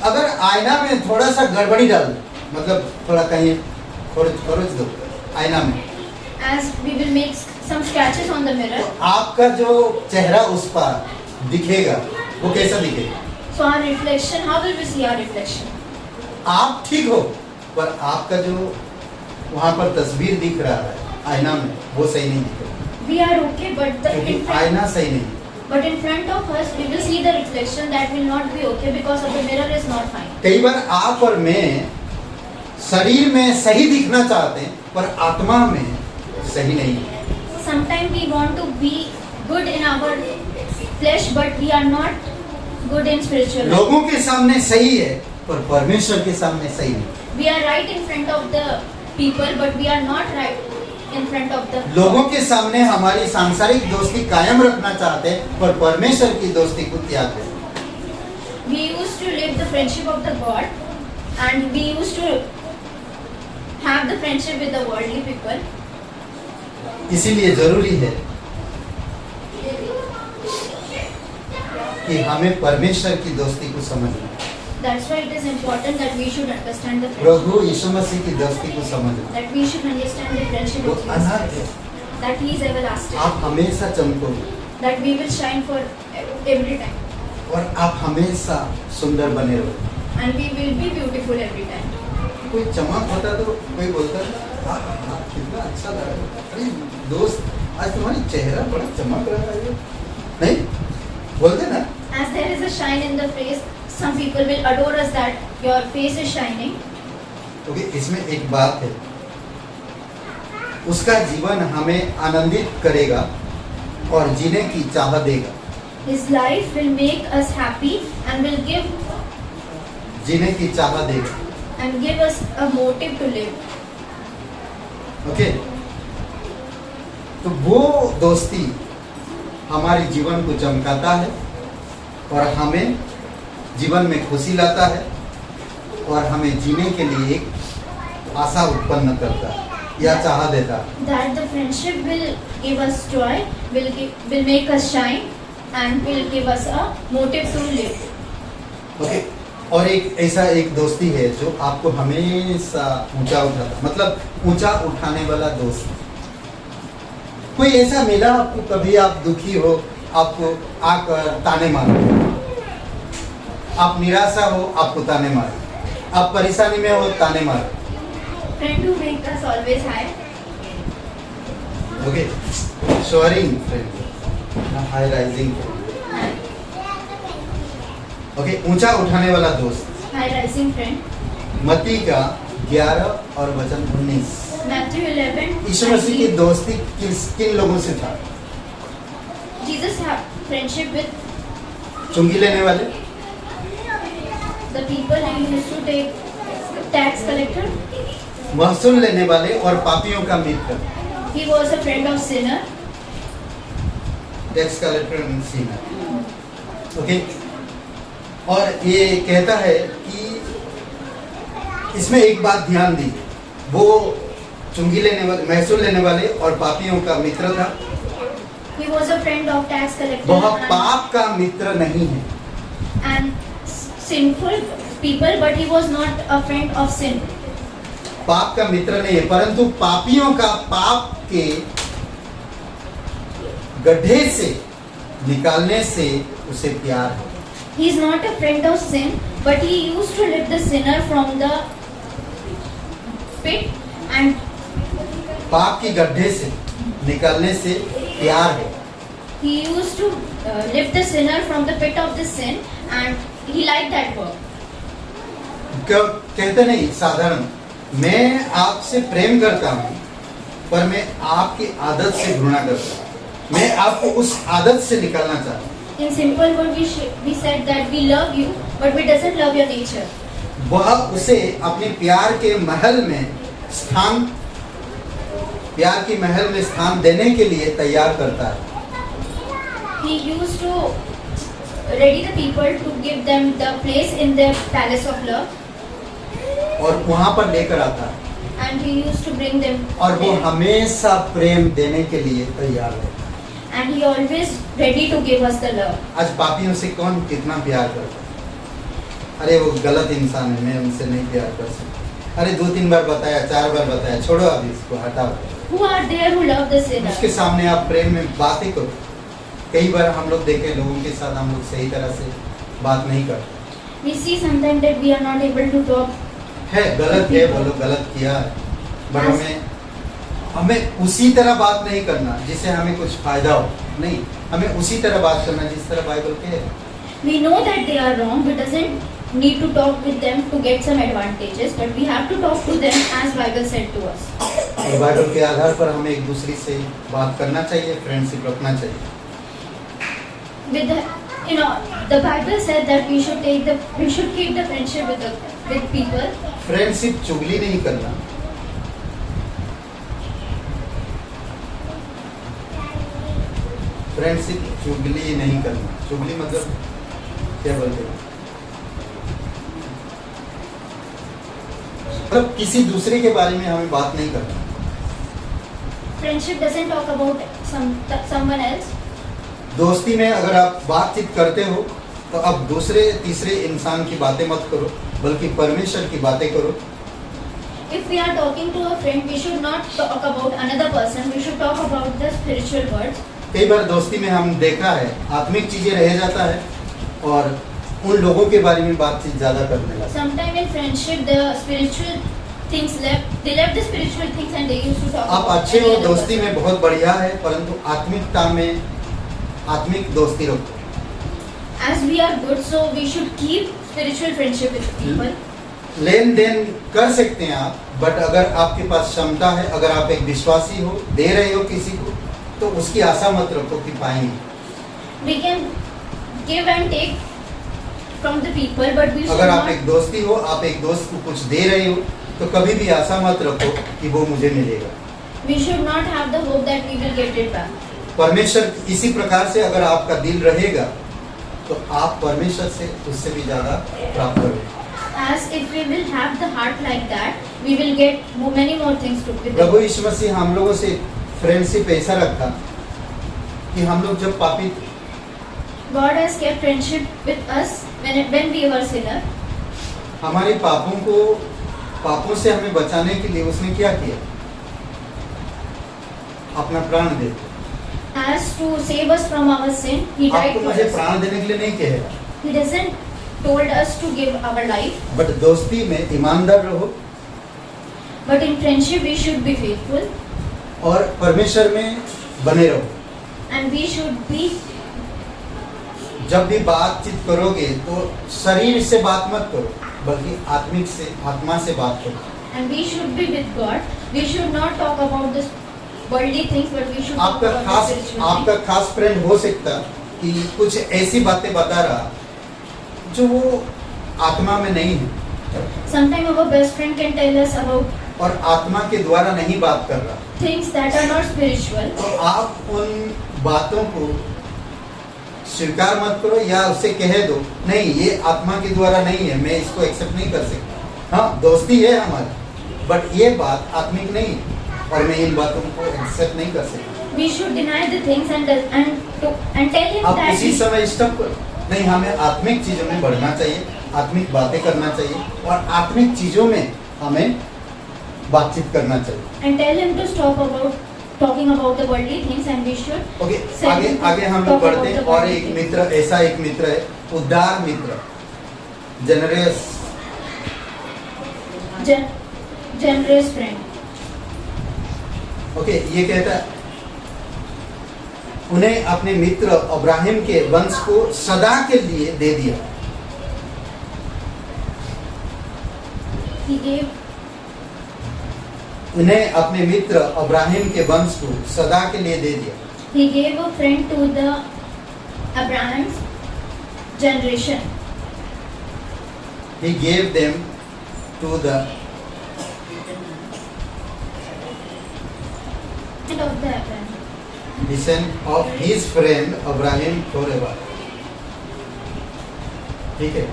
अगर आईना में थोड़ा सा गड़बड़ी डाल दो, मतलब थोड़ा कहीं खरोच दो आईना में, As we will make some scratches on the mirror, तो आपका जो चेहरा उस पर दिखेगा वो कैसा दिखेगा? so our reflection, how will we see our reflection? आप ठीक हो, पर आपका जो वहाँ पर तस्वीर दिख रहा है आईना में वो सही नहीं दिखेगा, We are okay, but क्योंकि आईना सही नहीं है। but in front of us we will see the reflection that will not be okay because of the mirror is not fine. कई बार आप और मैं शरीर में सही दिखना चाहते हैं पर आत्मा में सही नहीं है। Sometimes we want to be good in our flesh, but we are not good in spiritual life. लोगों के सामने सही है पर परमेश्वर के सामने सही नहीं। We are right in front of the people, but we are not right in front of the लोगों के सामने हमारी सांसारिक दोस्ती कायम रखना चाहते हैं पर परमेश्वर की दोस्ती को त्याग दें। We used to live the friendship of the God, and we used to have the friendship with the worldly people. इसीलिए जरूरी है कि हमें परमेश्वर की दोस्ती को समझना, That's why it is important that we should understand the Prabhu friendship. यीशु मसीह की दोस्ती को समझना। That we should understand the friendship वो of Jesus अनहद है, Christ. That He is everlasting. आप हमेशा चमकोगे That we will shine for every time. और आप हमेशा सुंदर बने रहो। And we will be beautiful every time. कोई चमक होता तो कोई बोलता कितना अच्छा लग रहा है, अरे दोस्त आज तुम्हारी चेहरा बड़ा चमक रहा है, नहीं बोलते ना? As there is a shine in the face, some people will adore us that your face is shining. क्योंकि इसमें एक बात है, उसका जीवन हमें आनंदित करेगा और जीने की चाह देगा। His life will make us happy and will give जीने की चाह देगा। us a motive to live. Okay, तो वो दोस्ती हमारे जीवन को चमकाता है और हमें जीवन में खुशी लाता है और हमें जीने के लिए एक आशा उत्पन्न करता है या चाह देता है। That the friendship will give us joy, will make us shine, and will give us a motive to live. Okay, और एक ऐसा एक दोस्ती है जो आपको हमेशा ऊंचा उठाता, मतलब ऊंचा उठाने वाला दोस्त। कोई ऐसा मिला आपको, कभी आप दुखी हो, आपको आकर ताने मारे, आप निराशा हो, आपको ताने मारे, आप परेशानी में हो, ताने मारे। Friend who make us always high. Okay, soaring friend, high rising friend. Okay, ऊंचा उठाने वाला दोस्त। High rising friend. मत्ती का 11 और वचन 19। Matthew 11. यीशु मसीह की दोस्ती किन लोगों से था? Jesus had friendship with चुंगी लेने वाले, the people who used to take tax collector. महसूल लेने वाले और पापियों का मित्र। He was a friend of sinner. Tax collector and sinner. Okay, और ये कहता है कि इसमें एक बात ध्यान दी, वो चुंगी लेने वाले, महसूल लेने वाले और पापियों का मित्र था। He was a friend of tax collector वह पाप का मित्र नहीं है, and sinful people, but he was not a friend of sin. पाप का मित्र नहीं है, परंतु पापियों का पाप के गड्ढे से निकालने से उसे प्यार है। He is not a friend of sin, but he used to lift the sinner from the pit and पाप की गड्ढे से निकलने से प्यार है। He used to lift the sinner from the pit of the sin, and he liked that work. कहते नहीं साधारण, मैं आपसे प्रेम करता हूँ पर मैं आपकी आदत से घृणा करता हूँ, मैं आपको उस आदत से निकालना चाहता हूँ। In simple word, we said that we love you, but we doesn't love your nature. वह उसे अपने प्यार के महल में स्थान देने के लिए तैयार करता है। He used to ready the people to give them the place in the palace of love, और वहां पर लेकर आता है, and he used to bring them और वो there. हमेशा प्रेम देने के लिए तैयार है। And he always ready to give us the love. आज पापियों से कौन कितना प्यार करता है? अरे वो गलत इंसान है, मैं उनसे नहीं प्यार कर सकता। अरे 2-3 बार बताया, 4 बार बताया, छोड़ो अभी इसको, हटाओ। Who are there who love the sinner? उसके सामने आप प्रेम में बातें करो। कई बार हम लोग देखे लोगों के साथ हम लोग सही तरह से बात नहीं करते We see sometimes that we are not able to talk. है, गलत है, बोलो गलत किया है, पर हमें उसी तरह बात नहीं करना जिससे हमें कुछ फायदा हो। नहीं, हमें उसी तरह बात करना जिस तरह बाइबल कहे। We know that they are wrong. We doesn't need to talk with them to get some advantages, but we have to talk to them as Bible said to us. और बाइबल के आधार पर हमें एक दूसरे से बात करना चाहिए, फ्रेंडशिप रखना चाहिए। With the Bible said that we should keep the friendship with people. Friendship चुगली नहीं करना। फ्रेंडशिप चुगली नहीं करना। चुगली मतलब क्या बोलते हैं? मतलब किसी दूसरे के बारे में हमें बात नहीं करना। Friendship doesn't talk about someone else. दोस्ती में अगर आप बातचीत करते हो तो अब दूसरे तीसरे इंसान की बातें मत करो, बल्कि परमेश्वर की बातें करो। If we are talking to a friend, we should not talk about another person. We should talk about the spiritual words. कई बार दोस्ती में हम देखा है आत्मिक चीजें रह जाता है और उन लोगों के बारे में बातचीत ज्यादा करने लगता है। Sometimes in friendship, the spiritual things left. They left the spiritual things and they used to talk. आप about अच्छे any हो, other दोस्ती person. में बहुत बढ़िया है, परंतु आत्मिकता में आत्मिक दोस्ती रखो। As we are good, so we should keep spiritual friendship with people. लेन देन कर सकते हैं आप, बट अगर आपके पास क्षमता है, अगर आप एक विश्वासी हो, दे रहे हो किसी को, तो उसकी आशा मत रखो कि पाएंगे। We can give and take from the people, but we should अगर आप not. एक दोस्ती हो, आप एक दोस्त को कुछ दे रहे हो, तो कभी भी आशा मत रखो कि वो मुझे मिलेगा। We should not have the hope that we will get it back. परमेश्वर इसी प्रकार से अगर आपका दिल रहेगा, तो आप परमेश्वर से उससे भी ज्यादा प्राप्त करोगे। As if we will have the heart like that, we will get many more things to with Prabhu it. यीशु मसीह हम लोगों से फ्रेंडशिप ऐसा रखा कि हम लोग जब पापी थे, God has kept friendship with us when we were sinner. हमारे पापों से हमें बचाने के लिए उसने क्या किया? अपना प्राण दे दिया। As to save us from our sin, He died आपको for मुझे us. प्राण देने के लिए नहीं कहेगा, He doesn't told us to give our life, but दोस्ती में ईमानदार रहो but in friendship we should be faithful और परमेश्वर में बने रहो। and we should be. जब भी बातचीत करोगे तो शरीर से बात मत करो, बल्कि आत्मा से बात करो। And we should be with God. We should not talk about this worldly things, but we should talk आपका about the खास spiritual आपका things. खास फ्रेंड हो सकता कि कुछ ऐसी बातें बता रहा जो वो आत्मा में नहीं है Sometimes our best friend can tell us about और आत्मा के द्वारा नहीं बात कर रहा, things that are not spiritual. तो आप उन बातों को स्वीकार मत करो या उससे कह दो नहीं, ये आत्मा के द्वारा नहीं है, मैं इसको एक्सेप्ट नहीं कर सकता। हाँ, दोस्ती है हमारी, बट ये बात आत्मिक नहीं है और मैं इन बातों को एक्सेप्ट नहीं कर सकता। We should deny the things and tell him आप that उसी समय स्टॉप करो। नहीं, हमें आत्मिक चीजों में बढ़ना चाहिए, आत्मिक बातें करना चाहिए और आत्मिक चीजों में हमें बातचीत करना चाहिए। and tell him to stop about talking about the worldly things, and we should okay, Send him to आगे हम talk लोग बढ़ते about हैं। the और worldly एक things. मित्र, ऐसा एक मित्र है, उदार मित्र, generous friend. ओके, ये कहता है उन्हें अपने मित्र अब्राहिम के वंश को सदा के लिए दे दिया। He gave उन्हें अपने मित्र अब्राहिम के वंश को सदा के लिए दे दिया। He gave a friend to the Abraham's generation. He gave them to the And of the Abraham. descent of his friend Abraham forever। ठीक है,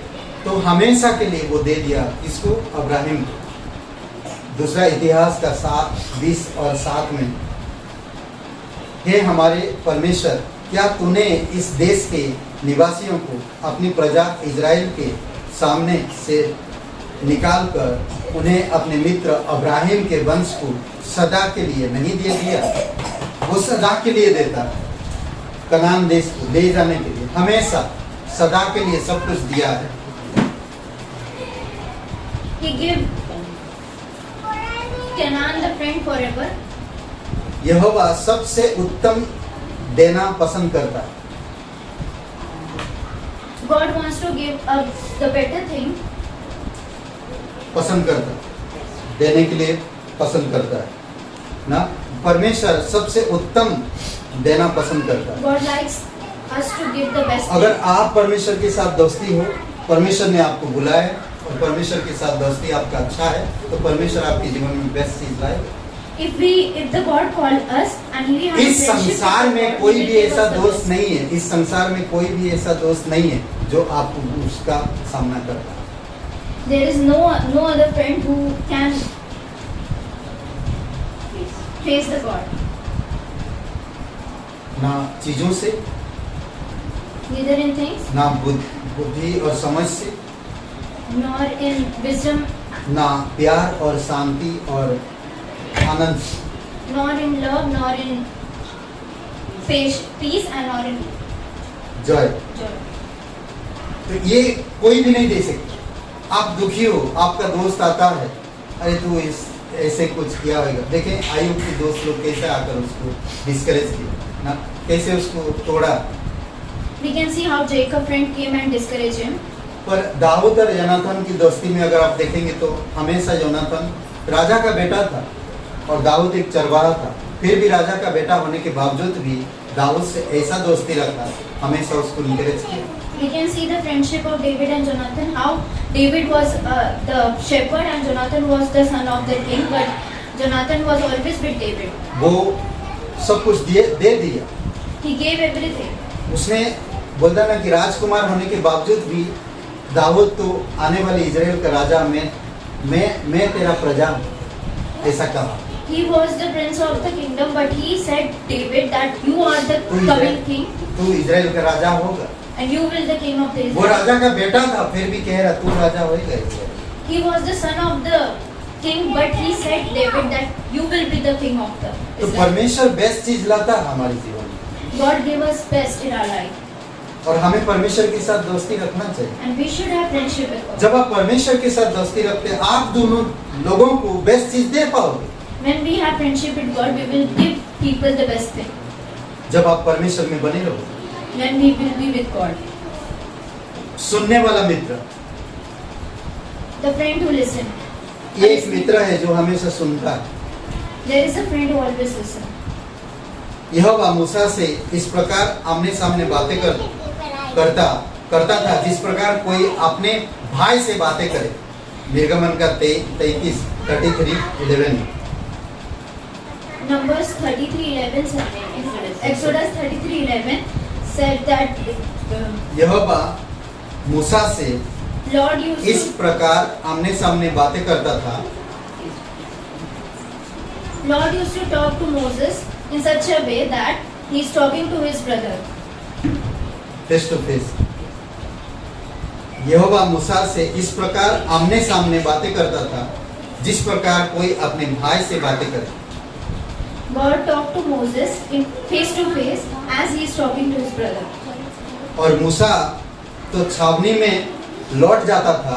तो हमेशा के लिए वो दे दिया किसको? अब्राहिम को। दूसरा इतिहास का 7:20 और 7 में, हे हमारे परमेश्वर, क्या तूने इस देश के निवासियों को अपनी प्रजा इज़राइल के सामने से निकाल कर उन्हें अपने मित्र अब्राहिम के वंश को सदा के लिए नहीं दे दिया? वो सदा के लिए देता, कनान देश को ले जाने के लिए, हमेशा सदा के लिए सब कुछ दिया है। He gave Canaan the friend forever. यहोवा सबसे उत्तम देना पसंद करता है। God wants to give us the better thing. पसंद करता है, देने के लिए पसंद करता है ना। परमेश्वर सबसे उत्तम देना पसंद करता है। God likes us to give the best अगर thing. आप परमेश्वर के साथ दोस्ती हो, परमेश्वर ने आपको बुलाया और परमेश्वर के साथ दोस्ती आपका अच्छा है, तो परमेश्वर आपके जीवन में बेस्ट चीज लाएगा। If the God called us and we have इस friendship संसार with में God, कोई He will भी give ऐसा us the दोस्त best. नहीं है, इस संसार में कोई भी ऐसा दोस्त नहीं है जो आपको उसका सामना करता है। There is no other friend who can face the God. ना चीजों से, Neither in things, ना बुद्धि और समझ से, nor in wisdom, ना प्यार और शांति और आनंद से। nor in love, nor in peace, and nor in जय। joy. तो ये कोई भी नहीं दे सकता। आप दुखी हो, आपका दोस्त आता है, अरे तू ऐसे कुछ किया होगा। देखें आयुब के दोस्त लोग कैसे आकर उसको डिस्करेज किया ना, कैसे उसको तोड़ा। We can see how Jacob friend came and discouraged him. पर दाऊद और योनाथन की दोस्ती में अगर आप देखेंगे तो हमेशा योनाथन राजा का बेटा था और दाऊद एक चरवाहा था, फिर भी राजा का बेटा होने के बावजूद भी दाऊद से ऐसा दोस्ती रखा, हमेशा उसको इंकरेज किया। We can see the friendship of David and Jonathan, how David was the shepherd and Jonathan was the son of the king, but Jonathan was always with David. वो सब कुछ दे दिया। He gave everything. उसने बोलता ना कि राजकुमार होने के बावजूद भी दाऊद तो आने वाले इजराइल का राजा, मैं तेरा प्रजा हूँ, ऐसा कहा। He was the prince of the kingdom, but he said David that you are the coming king तू इजराइल का राजा होगा। and you will the king of the वो Israel. राजा का बेटा था, फिर भी कह रहा तू राजा होएगा Israel. He was the son of the king, but he said David that you will be the king of the तो Israel. परमेश्वर बेस्ट चीज लाता है हमारे जीवन में, God gave us best in our life, और हमें परमेश्वर के साथ दोस्ती रखना चाहिए। and we should have friendship with God. जब आप परमेश्वर के साथ दोस्ती रखते हैं, आप दोनों लोगों को बेस्ट चीज दे पाओगे। When we have friendship with God, we will give people the best thing. जब आप परमेश्वर में बने रहो। When we will be with God. सुनने वाला मित्र, The friend who listens. ये एक मित्र है जो हमेशा सुनता है। There is a friend who always listens. यहोवा मूसा से इस प्रकार आमने सामने बातें करता था जिस प्रकार कोई अपने भाई से बातें करे। निर्गमन का 33:11। Numbers 33:11 said, Exodus 33:11 said that यहोवा मूसा से Lord used इस प्रकार आमने सामने बातें करता था। to talk to Moses in such a way that he is talking to his brother. Face to face. Jehovah मूसा से इस प्रकार आमने सामने बातें करता था जिस प्रकार कोई अपने भाई से बातें करे। God talked to Moses in face to face as he is talking to his brother. और मूसा तो छावनी में लौट जाता था,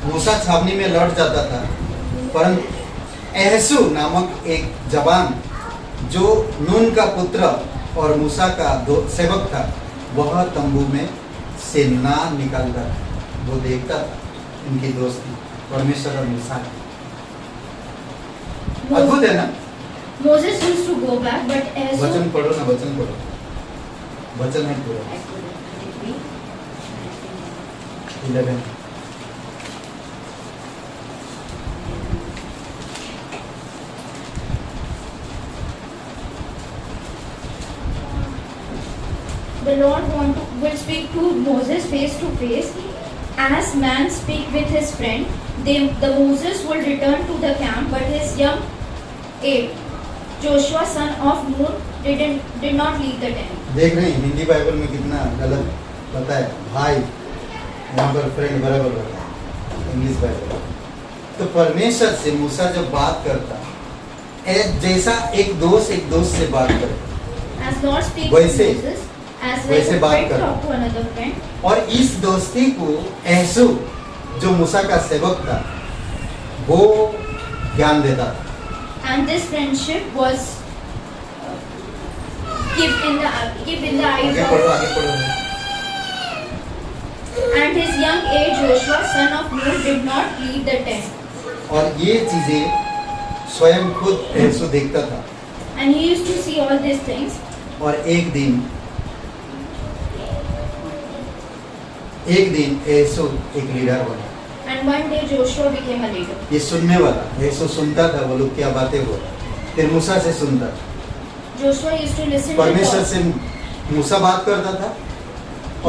मूसा छावनी में लौट जाता था, एहसू नामक एक जवान जो नून का पुत्र और मूसा का सेवक था, वह तंबू में से ना निकल कर वो देखता था इनकी दोस्ती परमेश्वर और मूसा की। अद्भुत है ना। Moses used to go back, but Ehud वचन पढ़ो ना, वचन पढ़ो, वचन है पूरा 11। the Lord will speak to Moses face to face, as man speak with his friend. The Moses will return to the camp, but his young aide, Joshua son of Nun, did not leave the tent. देख रहे हैं Hindi Bible में कितना गलत पता है भाई, यहाँ पर फ्रेंड बराबर होता है इंग्लिश बाइबल। तो परमेश्वर से मूसा जब बात करता जैसा एक दोस्त से बात करता, As Lord speaks to वैसे- Moses, as like वैसे a बात friend कर। talk to another friend. और इस दोस्ती को एहसू जो मूसा का सेवक था वो ज्ञान देता था। And this friendship was kept in the eyes आगे पढ़ो, of, आगे पढ़ो। and his young age Joshua son of Nun did not leave the tent. और ये चीजें स्वयं खुद एहसू देखता था। And he used to see all these things. और एक दिन एहसू एक लीडर बना। And one day Joshua became a leader. ये सुनने वाला एहसू सुनता था वो लोग क्या बातें हो रही, फिर मूसा से सुनता था। Joshua used to listen to परमेश्वर God. से मूसा बात करता था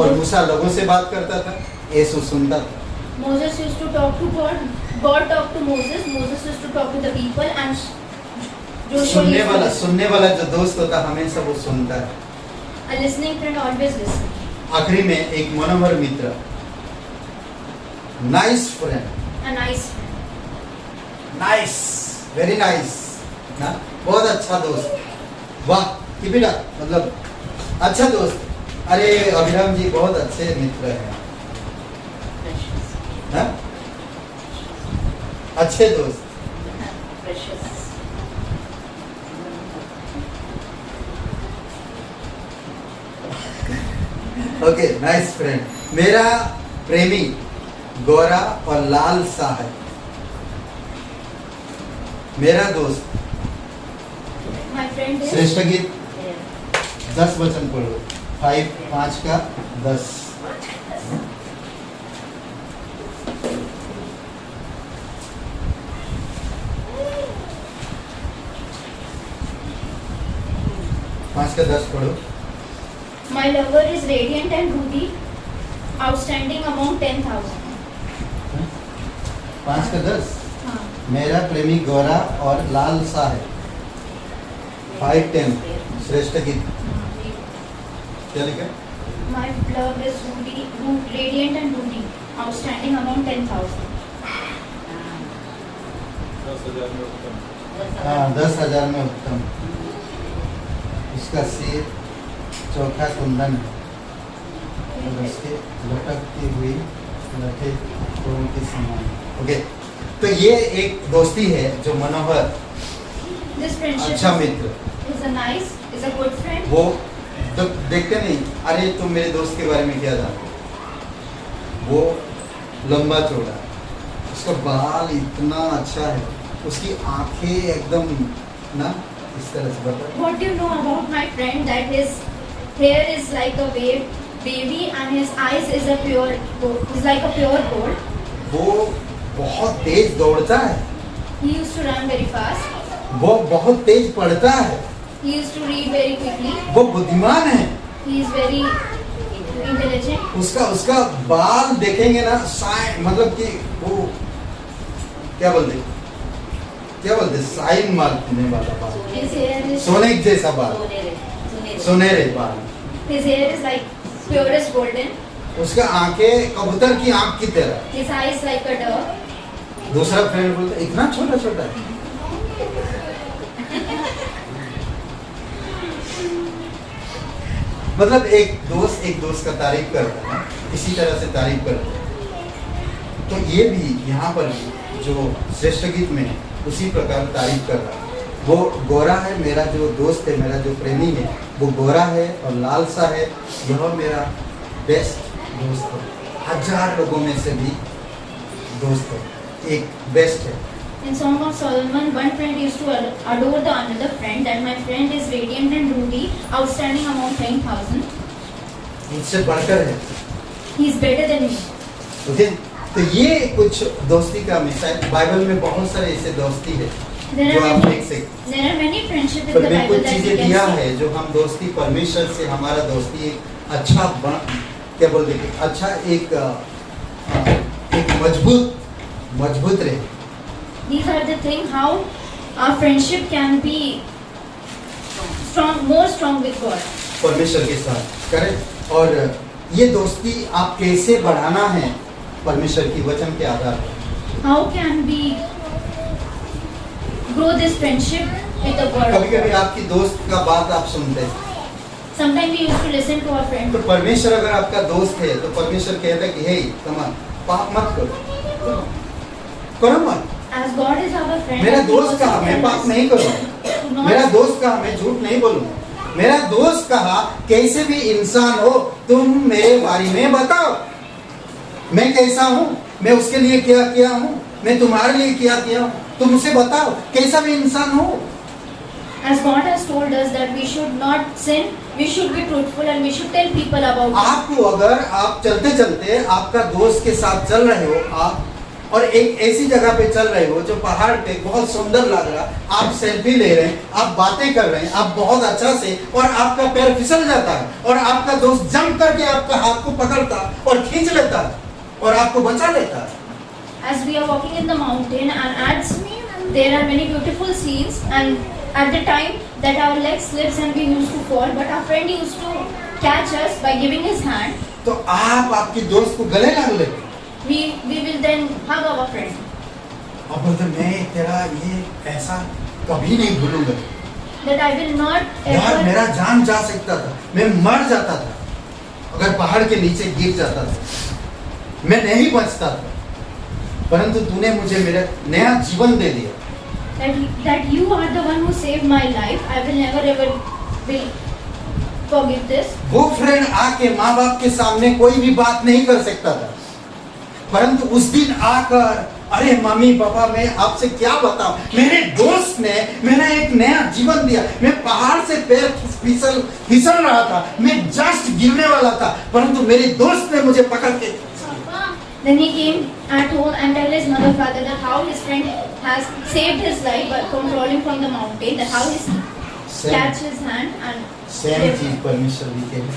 और मूसा लोगों से बात करता था, एहसू सुनता था। Moses used to talk to God. God talked to Moses. Moses used to talk to the people, and Joshua used to listen. सुनने वाला जो दोस्त होता हमेशा वो सुनता है। A listening friend always listens. आखिरी में एक मनोहर मित्र, nice friend, A nice friend. Nice, very nice ना, बहुत अच्छा दोस्त, वाह किबिड़ा, मतलब अच्छा दोस्त। अरे अभिराम जी बहुत अच्छे मित्र हैं ना? अच्छे दोस्त। Okay, nice friend. मेरा प्रेमी गोरा और लाल सा है, मेरा दोस्त। My friend is. श्रेष्ठ गीत 10 वचन पढ़ो, 5 का 10। पाँच का 10 पढ़ो। My lover is radiant and ruddy, outstanding among 10,000. 5 का 10। हाँ. मेरा प्रेमी गोरा और लाल सा है, 5:10। श्रेष्ठ गीत क्या लिखा? My love is radiant and ruddy, outstanding among 10,000. 10,000 में उत्तम। हाँ, 10,000 में उत्तम। उसका सिर चौथा कुंदन है और उसके लटकती हुई लठे फूलों के समान। ओके, तो ये एक दोस्ती है जो मनोहर, This friendship अच्छा मित्र। is a nice, is a good friend. वो तो देखते नहीं, अरे तुम मेरे दोस्त के बारे में क्या जानते हो? वो लंबा चौड़ा, उसका बाल इतना अच्छा है, उसकी आंखें एकदम ना इस तरह से बता। What do you know about my friend? That his hair is like a baby and his eyes is like a pure gold. वो बहुत तेज दौड़ता है, He used to run very fast. वो बहुत तेज पढ़ता है, He used to read very quickly. वो बुद्धिमान है। He is very intelligent. उसका बाल देखेंगे ना, मतलब कि वो क्या बोलते साइन मारने वाला बाल, His hair is सोने जैसा बाल, सुनहरे बाल। his hair is like pure as golden. उसका आंखें कबूतर की आंख की तरह। His eyes like a dove. दूसरा फ्रेंड बोलता इतना छोटा छोटा है। मतलब एक दोस्त का तारीफ करता है, इसी तरह से तारीफ करता है। तो ये भी यहाँ पर जो श्रेष्ठ गीत में उसी प्रकार तारीफ कर रहा है। वो गोरा है, मेरा जो दोस्त है, मेरा जो प्रेमी है, वो गोरा है और लाल सा है। यह मेरा बेस्ट दोस्त है, 1000 लोगों में से भी दोस्त है, एक बेस्ट है। In Song of Solomon, one friend used to adore the another friend, and my friend is radiant and ruddy, outstanding among 10,000. मुझसे बढ़कर है। He is better than me. Okay, तो ये कुछ दोस्ती का मिसाल बाइबल में बहुत सारे ऐसे दोस्ती है There जो are आप many, देख सकते। there are many friendship in पर the मैं Bible कुछ that we चीजें can दिया see. है जो हम दोस्ती परमेश्वर से हमारा दोस्ती एक अच्छा क्या बोलते हैं, अच्छा एक मजबूत रहे। These are the things how our friendship can be strong, more strong with God. परमेश्वर के साथ करें। और ये दोस्ती आप कैसे बढ़ाना है परमेश्वर की वचन के आधार पर। How can we grow this friendship with the God? कभी कभी आपकी दोस्त का बात आप सुनते हैं, Sometimes we used to listen to our friend. तो परमेश्वर अगर आपका दोस्त है तो परमेश्वर कहता है कि हे कमान पाप मत करो, करो मत। As God is our friend, मेरा He दोस्त also कहा मैं tells पाप us नहीं करूँ, to not- मेरा दोस्त कहा मैं झूठ नहीं बोलूँ, मेरा दोस्त कहा कैसे भी इंसान हो तुम मेरे बारे में बताओ, मैं कैसा हूँ, मैं उसके लिए क्या किया हूँ, मैं तुम्हारे लिए क्या किया हूँ, तुम मुझे बताओ कैसा भी इंसान हो। As God has told us that we should not sin, we should be truthful and we should tell people about it. आपको अगर आप चलते चलते आपका दोस्त के साथ चल रहे हो आप, और एक ऐसी जगह पे चल रहे हो जो पहाड़ पे बहुत सुंदर लग रहा, आप सेल्फी ले रहे हैं, आप बातें कर रहे हैं, आप बहुत अच्छा से, और आपका पैर फिसल जाता है और आपका दोस्त जंप करके आपका हाथ को पकड़ता और खींच लेता है और आपको बचा लेता है। As we are walking in the mountain and as there are many beautiful scenes and at the time that our leg slips and we used to fall, but our friend used to catch us by giving his hand. तो आप आपकी दोस्त को गले लग लेते, We will then hug our friend. और बोलते मैं तेरा ये ऐसा कभी नहीं भूलूंगा That I will not यार, ever. मेरा जान जा सकता था, मैं मर जाता था अगर पहाड़ के नीचे गिर जाता था, मैं नहीं बचता था, परंतु तूने मुझे मेरा नया जीवन दे दिया। That you are the one who saved my life. I will never ever will forgive this. वो फ्रेंड आके माँ बाप के सामने कोई भी बात नहीं कर सकता था, परंतु उस दिन आकर अरे मम्मी पापा मैं आपसे क्या बताऊं, मेरे दोस्त ने मेरा एक नया जीवन दिया, मैं पहाड़ से पैर फिसल रहा था, मैं जस्ट गिरने वाला था, परंतु मेरे दोस्त ने मुझे पकड़ के। Then he came at home and told his mother father that how his friend has saved his life by from falling from the mountain, that how he catch his hand and same saved चीज him. परमेश्वर भी कहे,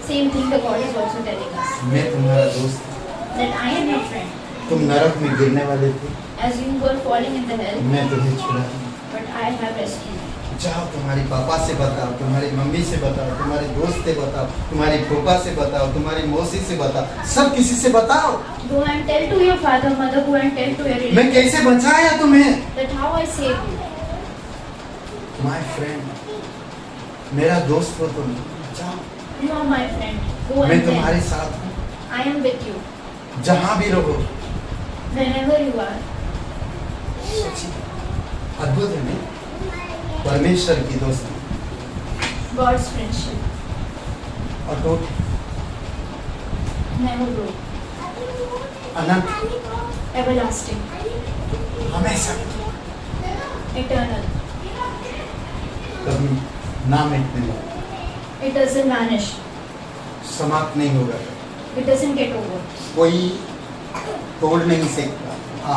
Same thing the God is also telling us, मैं तुम्हारा दोस्त, that I am your friend. तुम नरक में गिरने वाले थे, As you were falling in the hell, मैं तुम्हें छुड़ाया। but I have rescued you. जाओ तुम्हारी पापा से बताओ, तुम्हारी मम्मी से बताओ, तुम्हारे दोस्त से बताओ, तुम्हारी फूफा से बताओ, तुम्हारी मौसी से बताओ, सब किसी से बताओ Go and tell to your father, mother, go and tell to your मैं relatives कैसे बचाया तुम्हें। that how I saved you. My friend, मेरा दोस्त हो तुम, जाओ You are my friend. Go मैं and तुम्हारे tell. साथ हूँ, I am with you. जहाँ भी रहो। Whenever you are. सोचिए, अद्भुत है नहीं? परमेश्वर की दोस्ती God's friendship. अटूट, Never broke. अनंत, Everlasting. हमेशा Eternal. कभी ना मिटने वाला, It doesn't vanish. समाप्त नहीं होगा, It doesn't get over. कोई तोड़ नहीं सकता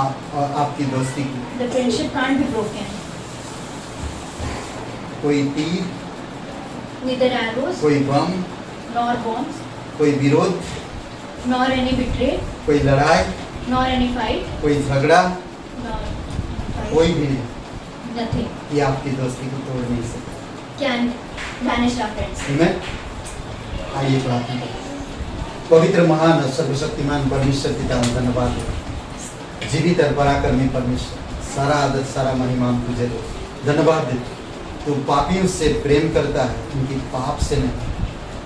आपकी दोस्ती की। The friendship can't be broken. कोई तीर, Neither arrows, कोई बम, nor bombs, कोई विरोध, nor any betrayal, कोई लड़ाई, nor any fight, कोई झगड़ा, nor कोई भी नहीं, nothing ये आपकी दोस्ती को तोड़ नहीं सकता। can vanish our friends. मैं आइए प्रार्थना करें। पवित्र महान और सर्वशक्तिमान परमेश्वर पिता धन्यवाद है, जीवित और पराक्रमी परमेश्वर, सारा आदर सारा महिमा हम तुझे दो। धन्यवाद देते, तू पापियों से प्रेम करता है, उनकी पाप से नहीं,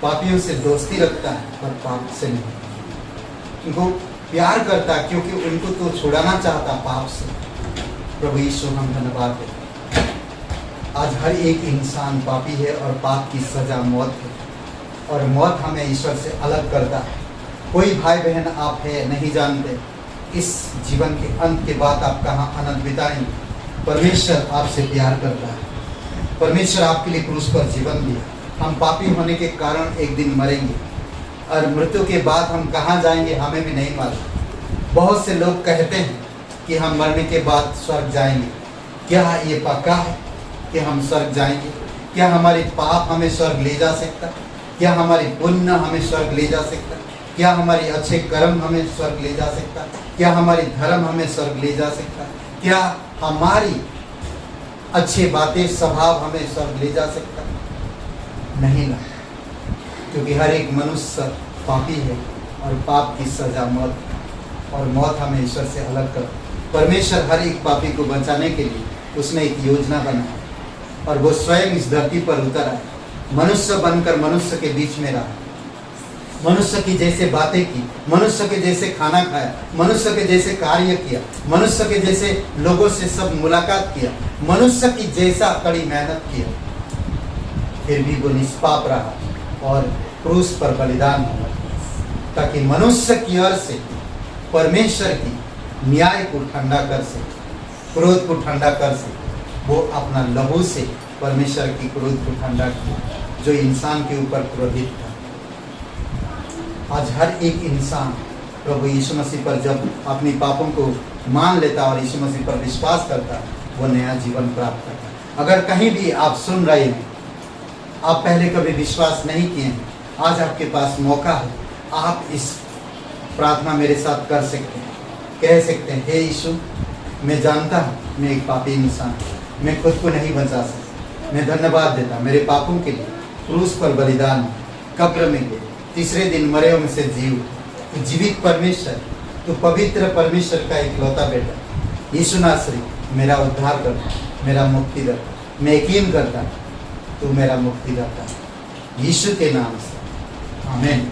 पापियों से दोस्ती रखता है पर पाप से नहीं, उनको प्यार करता है क्योंकि उनको तो छुड़ाना चाहता पाप से। प्रभु यीशु हम धन्यवाद देते हैं। आज हर एक इंसान पापी है और पाप की सजा मौत है, और मौत हमें ईश्वर से अलग करता है। कोई भाई बहन आप है नहीं जानते इस जीवन के अंत के बाद आप कहाँ आनंद बिताएंगे। परमेश्वर आपसे प्यार करता है। परमेश्वर आपके लिए क्रूस पर जीवन दिया। हम पापी होने के कारण एक दिन मरेंगे, और मृत्यु के बाद हम कहाँ जाएंगे हमें भी नहीं मालूम। बहुत से लोग कहते हैं कि हम मरने के बाद स्वर्ग जाएंगे। क्या ये पक्का है कि हम स्वर्ग जाएंगे? क्या हमारे पाप हमें स्वर्ग ले जा सकता? क्या हमारी पुण्य हमें स्वर्ग ले जा सकता? क्या हमारे अच्छे कर्म हमें स्वर्ग ले जा सकता? क्या हमारी धर्म हमें स्वर्ग ले जा सकता? क्या हमारी अच्छी बातें स्वभाव हमें स्वर्ग ले जा सकता? नहीं ना, क्योंकि हर एक मनुष्य पापी है और पाप की सजा मौत है, और मौत हमें ईश्वर से अलग कर। परमेश्वर हर एक पापी को बचाने के लिए उसने एक योजना बनाई, और वो स्वयं इस धरती पर उतर आए, मनुष्य बनकर मनुष्य के बीच में रहा, मनुष्य की जैसे बातें की, मनुष्य के जैसे खाना खाया, मनुष्य के जैसे कार्य किया, मनुष्य के जैसे लोगों से सब मुलाकात किया, मनुष्य की जैसा कड़ी मेहनत किया। फिर भी वो निष्पाप रहा और क्रूस पर बलिदान हुआ, ताकि मनुष्य की ओर से परमेश्वर की न्याय को ठंडा कर सके, क्रोध को ठंडा कर सके। वो अपना लहू से परमेश्वर की क्रोध को ठंडा किया जो इंसान के ऊपर क्रोधित था। आज हर एक इंसान प्रभु यीशु मसीह पर जब अपनी पापों को मान लेता और यीशु मसीह पर विश्वास करता, वो नया जीवन प्राप्त करता। अगर कहीं भी आप सुन रहे हैं, आप पहले कभी विश्वास नहीं किए हैं, आज आपके पास मौका है। आप इस प्रार्थना मेरे साथ कर सकते हैं, कह सकते हैं, हे यीशु, मैं जानता हूँ मैं एक पापी इंसान, मैं खुद को नहीं बचा सकता। मैं धन्यवाद देता मेरे पापों के लिए क्रूस पर बलिदान, कब्र में गए, तीसरे दिन मरे में से जीव। तो जीवित परमेश्वर, तो पवित्र परमेश्वर का इकलौता बेटा यीशु नासरी मेरा उद्धार करता, मेरा मुक्तिदाता। मैं यकीन करता तू मेरा मुक्तिदाता, यीशु के नाम से, आमीन।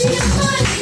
Thank you.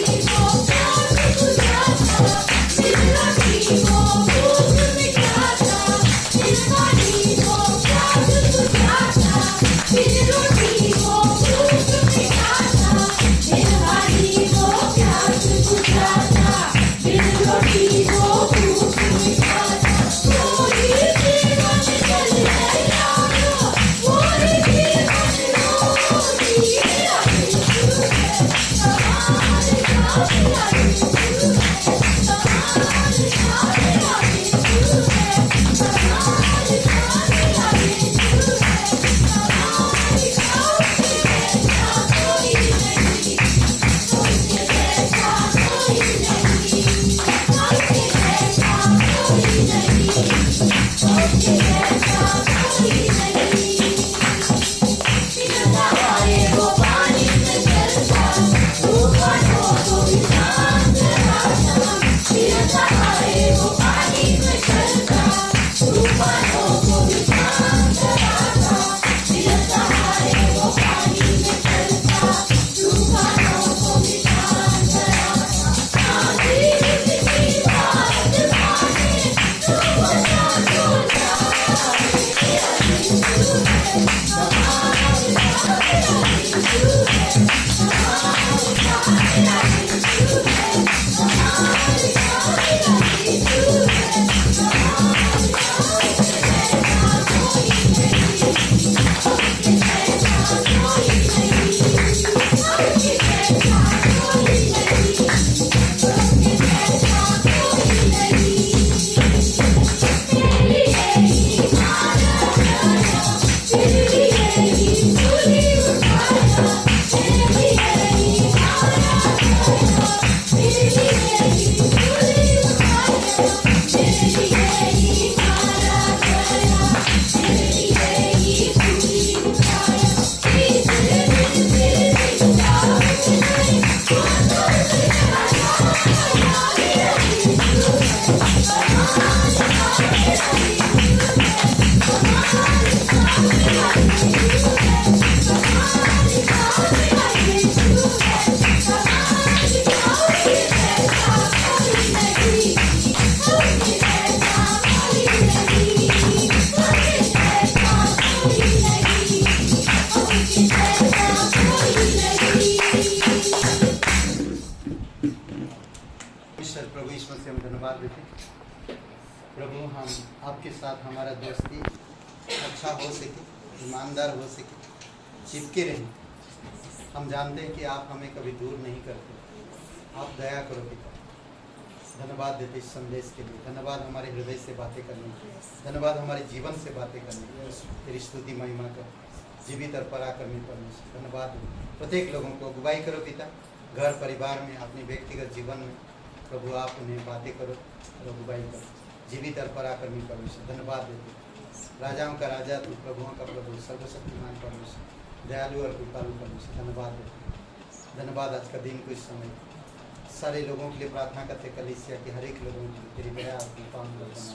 प्रभु ईश्वर से हम धन्यवाद देते हैं। प्रभु हम आपके साथ हमारा दोस्ती अच्छा हो सके, ईमानदार हो सके, चिपके रहें। हम जानते हैं कि आप हमें कभी दूर नहीं करते, आप दया करो पिता। धन्यवाद देते इस संदेश के लिए, धन्यवाद हमारे हृदय से बातें करने के लिए, धन्यवाद हमारे जीवन से बातें करने के लिए। तेरी स्तुति महिमा कर, जीवित और पराक्रमी परमेश्वर धन्यवाद दो। प्रत्येक लोगों को अगुवाई करो पिता, घर परिवार में, अपने व्यक्तिगत जीवन में प्रभु आप उन्हें बातें करो और अगुवाई करो। जीवित और पराक्रमी परमेश्वर धन्यवाद देते। राजाओं का राजा तू, प्रभुओं का प्रभु, सर्वशक्तिमान परमेश्वर, दयालु और कृपालु परमेश्वर धन्यवाद देते। धन्यवाद आज का दिन को इस समय सारे लोगों के लिए प्रार्थना करते, कलीसिया के हर एक लोगों के लिए तेरी दया और कृपा हम लोग बना।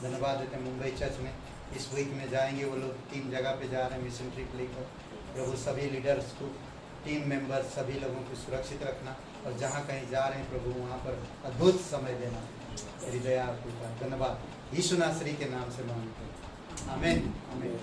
धन्यवाद देते हैं मुंबई चर्च में इस वीक में जाएंगे वो लोग, 3 जगह पे जा रहे हैं मिशन ट्रिप लेकर। प्रभु सभी लीडर्स को, टीम मेंबर सभी लोगों को सुरक्षित रखना और जहाँ कहीं जा रहे हैं प्रभु वहाँ पर अद्भुत समय देना। तेरी दया और कृपा धन्यवाद यीशु नासरी के नाम से मांगते हैं, आमीन आमीन।